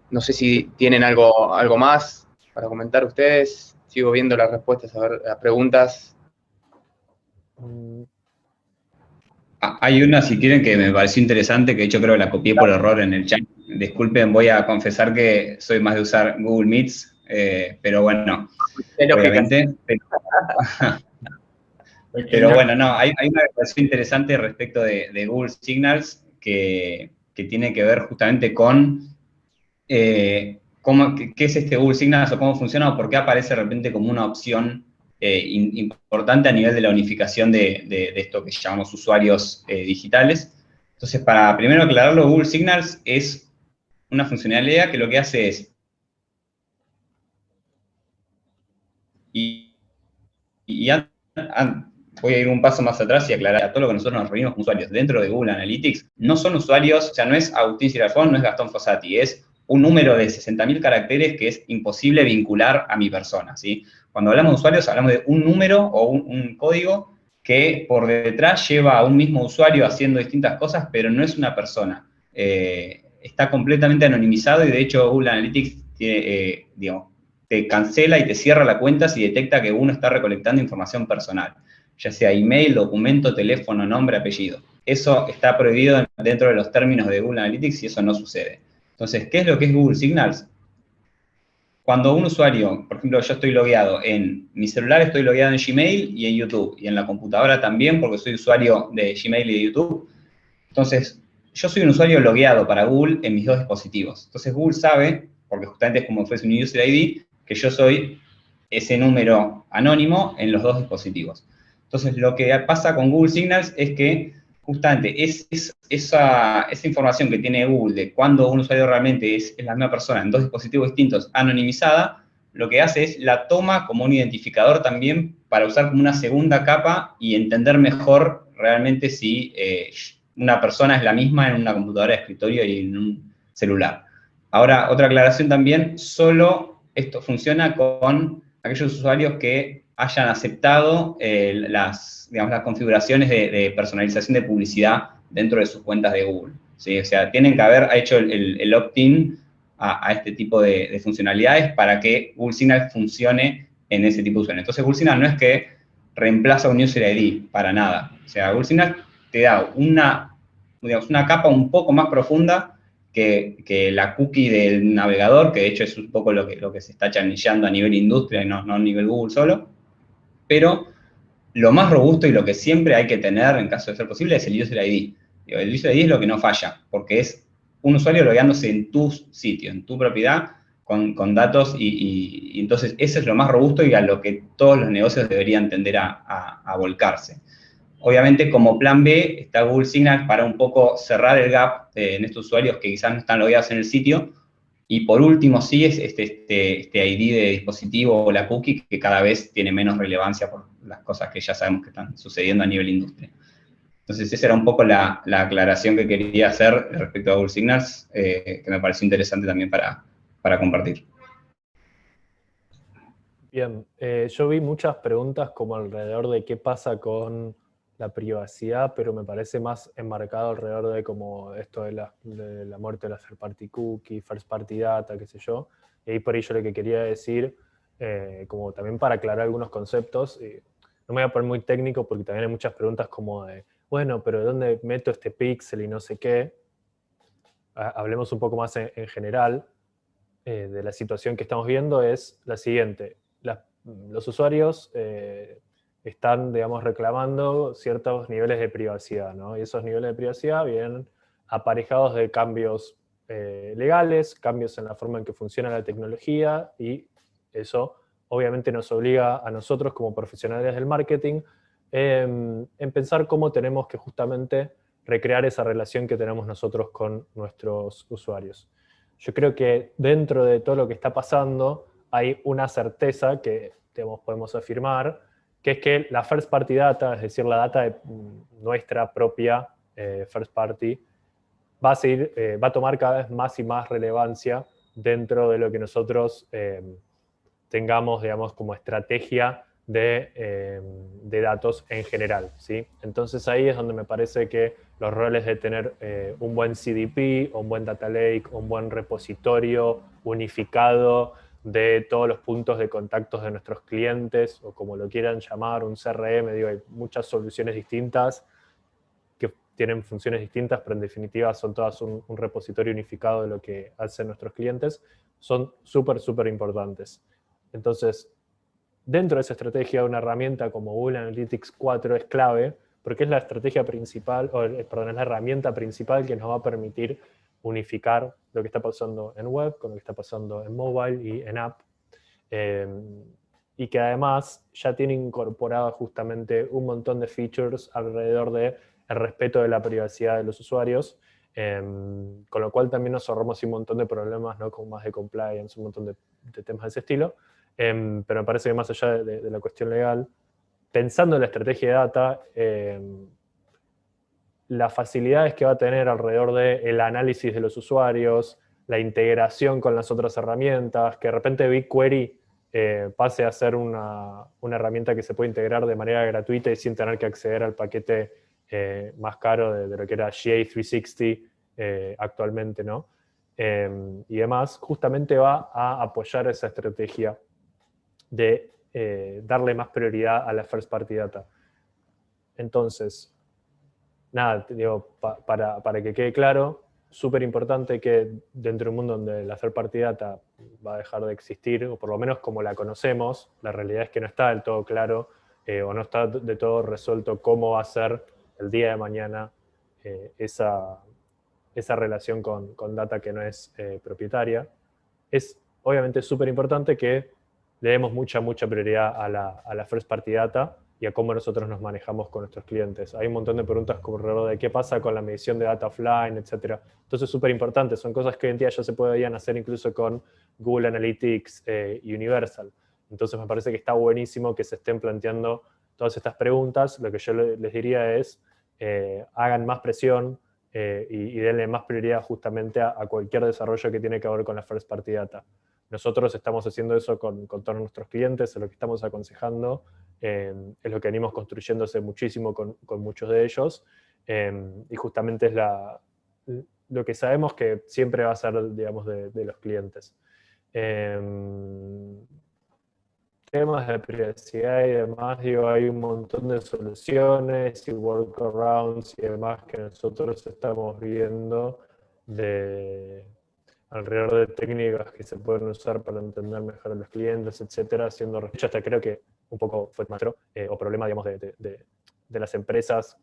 No sé si tienen algo más para comentar ustedes. Sigo viendo las respuestas, a ver, las preguntas. Hay una, si quieren, que me pareció interesante, que de hecho creo que la copié por error en el chat. Disculpen, voy a confesar que soy más de usar Google Meets, pero bueno, obviamente. Pero bueno, no, hay una que pareció interesante respecto de Google Signals que tiene que ver justamente con qué es este Google Signals o cómo funciona o por qué aparece de repente como una opción importante a nivel de la unificación de esto que llamamos usuarios digitales. Entonces, para primero aclararlo, Google Signals es una funcionalidad que lo que hace es voy a ir un paso más atrás y aclarar a todo lo que nosotros nos reunimos con usuarios dentro de Google Analytics. No son usuarios, o sea, no es Agustín Cirafón, no es Gastón Fossati, es un número de 60.000 caracteres que es imposible vincular a mi persona, ¿sí? Cuando hablamos de usuarios, hablamos de un número o un código que por detrás lleva a un mismo usuario haciendo distintas cosas, pero no es una persona. Está completamente anonimizado y de hecho Google Analytics tiene, te cancela y te cierra la cuenta si detecta que uno está recolectando información personal, ya sea email, documento, teléfono, nombre, apellido. Eso está prohibido dentro de los términos de Google Analytics y eso no sucede. Entonces, ¿qué es lo que es Google Signals? Cuando un usuario, por ejemplo, yo estoy logueado en mi celular, estoy logueado en Gmail y en YouTube, y en la computadora también, porque soy usuario de Gmail y de YouTube. Entonces, yo soy un usuario logueado para Google en mis dos dispositivos. Entonces, Google sabe, porque justamente es como fuese un user ID, que yo soy ese número anónimo en los dos dispositivos. Entonces, lo que pasa con Google Signals es que justamente esa información que tiene Google de cuando un usuario realmente es la misma persona en dos dispositivos distintos, anonimizada, lo que hace es la toma como un identificador también para usar como una segunda capa y entender mejor realmente si una persona es la misma en una computadora de escritorio y en un celular. Ahora, otra aclaración también, solo esto funciona con aquellos usuarios que hayan aceptado las configuraciones de personalización de publicidad dentro de sus cuentas de Google, ¿sí? O sea, tienen que haber hecho el opt-in a este tipo de funcionalidades para que Google Signals funcione en ese tipo de usuarios. Entonces, Google Signals no es que reemplaza un user ID, para nada. O sea, Google Signals te da una capa un poco más profunda que la cookie del navegador, que de hecho es un poco lo que se está chanillando a nivel industria y no a nivel Google solo, pero lo más robusto y lo que siempre hay que tener en caso de ser posible es el User ID. El User ID es lo que no falla, porque es un usuario logueándose en tu sitio, en tu propiedad, con datos, y entonces eso es lo más robusto y a lo que todos los negocios deberían tender a volcarse. Obviamente, como plan B, está Google Signals para un poco cerrar el gap en estos usuarios que quizás no están logueados en el sitio. Y por último, sí, es este ID de dispositivo o la cookie que cada vez tiene menos relevancia por las cosas que ya sabemos que están sucediendo a nivel industria. Entonces esa era un poco la aclaración que quería hacer respecto a Google Signals, que me pareció interesante también para compartir. Bien, yo vi muchas preguntas como alrededor de qué pasa con la privacidad, pero me parece más enmarcado alrededor de como esto de la muerte de la third party cookie, first party data, qué sé yo. Y ahí por ello lo que quería decir, como también para aclarar algunos conceptos, no me voy a poner muy técnico porque también hay muchas preguntas como de, bueno, pero ¿dónde meto este píxel y no sé qué? Hablemos un poco más en general. De la situación que estamos viendo es la siguiente. Los usuarios están, digamos, reclamando ciertos niveles de privacidad, ¿no? Y esos niveles de privacidad vienen aparejados de cambios legales, cambios en la forma en que funciona la tecnología, y eso obviamente nos obliga a nosotros como profesionales del marketing en pensar cómo tenemos que justamente recrear esa relación que tenemos nosotros con nuestros usuarios. Yo creo que dentro de todo lo que está pasando hay una certeza que digamos, podemos afirmar, que es que la first party data, es decir, la data de nuestra propia first party, va a tomar cada vez más y más relevancia dentro de lo que nosotros tengamos, digamos, como estrategia de datos en general, ¿sí? Entonces ahí es donde me parece que los roles de tener un buen CDP, un buen data lake, un buen repositorio unificado de todos los puntos de contactos de nuestros clientes, o como lo quieran llamar, un CRM, digo, hay muchas soluciones distintas que tienen funciones distintas, pero en definitiva son todas un repositorio unificado de lo que hacen nuestros clientes, son súper, súper importantes. Entonces, dentro de esa estrategia, una herramienta como Google Analytics 4 es clave, porque es la estrategia principal, perdón, es la herramienta principal que nos va a permitir unificar lo que está pasando en web con lo que está pasando en mobile y en app. Y que además ya tiene incorporado justamente un montón de features alrededor del respeto de la privacidad de los usuarios, con lo cual también nos ahorramos un montón de problemas, ¿no? Con más de compliance, un montón de temas de ese estilo. Pero me parece que más allá de la cuestión legal, pensando en la estrategia de data, las facilidades que va a tener alrededor del análisis de los usuarios, la integración con las otras herramientas, que de repente BigQuery pase a ser una herramienta que se puede integrar de manera gratuita y sin tener que acceder al paquete más caro de lo que era GA360 actualmente, ¿no? Y demás, justamente va a apoyar esa estrategia de darle más prioridad a la first party data. Entonces, nada, digo, para que quede claro, súper importante que dentro de un mundo donde la third party data va a dejar de existir, o por lo menos como la conocemos, la realidad es que no está del todo claro o no está de todo resuelto cómo va a ser el día de mañana esa relación con data que no es propietaria. Es obviamente súper importante que le demos mucha prioridad a la first party data y a cómo nosotros nos manejamos con nuestros clientes. Hay un montón de preguntas como alrededor de qué pasa con la medición de data offline, etc. Entonces, súper importante. Son cosas que hoy en día ya se podían hacer incluso con Google Analytics y Universal. Entonces, me parece que está buenísimo que se estén planteando todas estas preguntas. Lo que yo les diría es, hagan más presión y denle más prioridad justamente a cualquier desarrollo que tiene que ver con la first party data. Nosotros estamos haciendo eso con todos nuestros clientes, es lo que estamos aconsejando, es lo que venimos construyendo hace muchísimo con muchos de ellos, y justamente es lo que sabemos que siempre va a ser, digamos, de los clientes. Temas de privacidad y demás, digo, hay un montón de soluciones y workarounds y demás que nosotros estamos viendo alrededor de técnicas que se pueden usar para entender mejor a los clientes, etcétera, haciendo respecto. Hasta creo que un poco fue nuestro o problema, digamos, de las empresas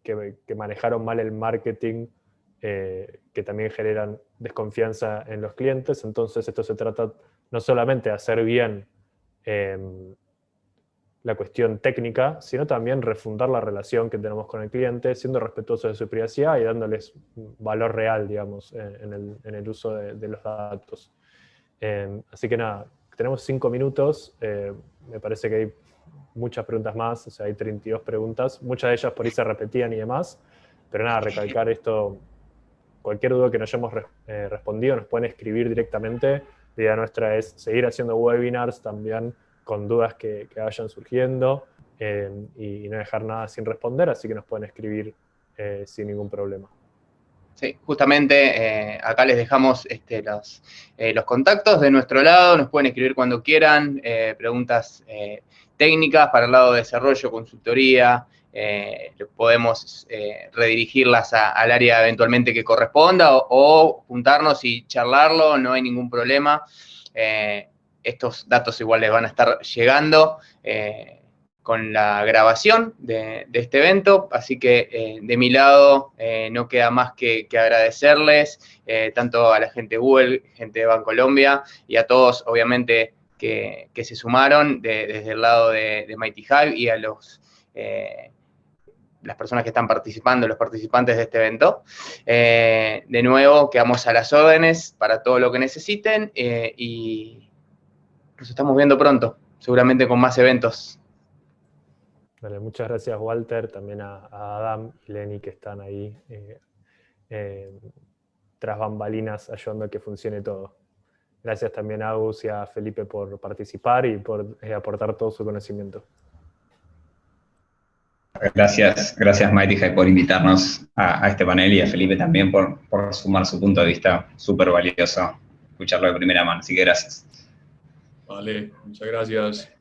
que manejaron mal el marketing, que también generan desconfianza en los clientes. Entonces esto se trata no solamente de hacer bien la cuestión técnica, sino también refundar la relación que tenemos con el cliente, siendo respetuosos de su privacidad y dándoles valor real, digamos, en el uso de los datos. Así que nada, tenemos 5 minutos, me parece que hay muchas preguntas más, o sea, hay 32 preguntas, muchas de ellas por ahí se repetían y demás, pero nada, recalcar esto, cualquier duda que no hayamos respondido nos pueden escribir directamente. La idea nuestra es seguir haciendo webinars también con dudas que vayan surgiendo y no dejar nada sin responder, así que nos pueden escribir sin ningún problema. Sí, justamente acá les dejamos los contactos de nuestro lado, nos pueden escribir cuando quieran, preguntas técnicas para el lado de desarrollo, consultoría, podemos redirigirlas al área eventualmente que corresponda o juntarnos y charlarlo, no hay ningún problema. Estos datos igual les van a estar llegando con la grabación de este evento, así que de mi lado no queda más que agradecerles, tanto a la gente de Google, gente de Bancolombia y a todos, obviamente, que se sumaron desde el lado de Mighty Hive y a las personas que están participando, los participantes de este evento. De nuevo, quedamos a las órdenes para todo lo que necesiten y nos estamos viendo pronto, seguramente con más eventos. Vale, muchas gracias, Walter, también a Adam y Lenny que están ahí tras bambalinas ayudando a que funcione todo. Gracias también a Agus y a Felipe por participar y por aportar todo su conocimiento. Gracias Mighty Hive por invitarnos a este panel y a Felipe también por sumar su punto de vista súper valioso, escucharlo de primera mano, así que gracias. Vale, muchas gracias.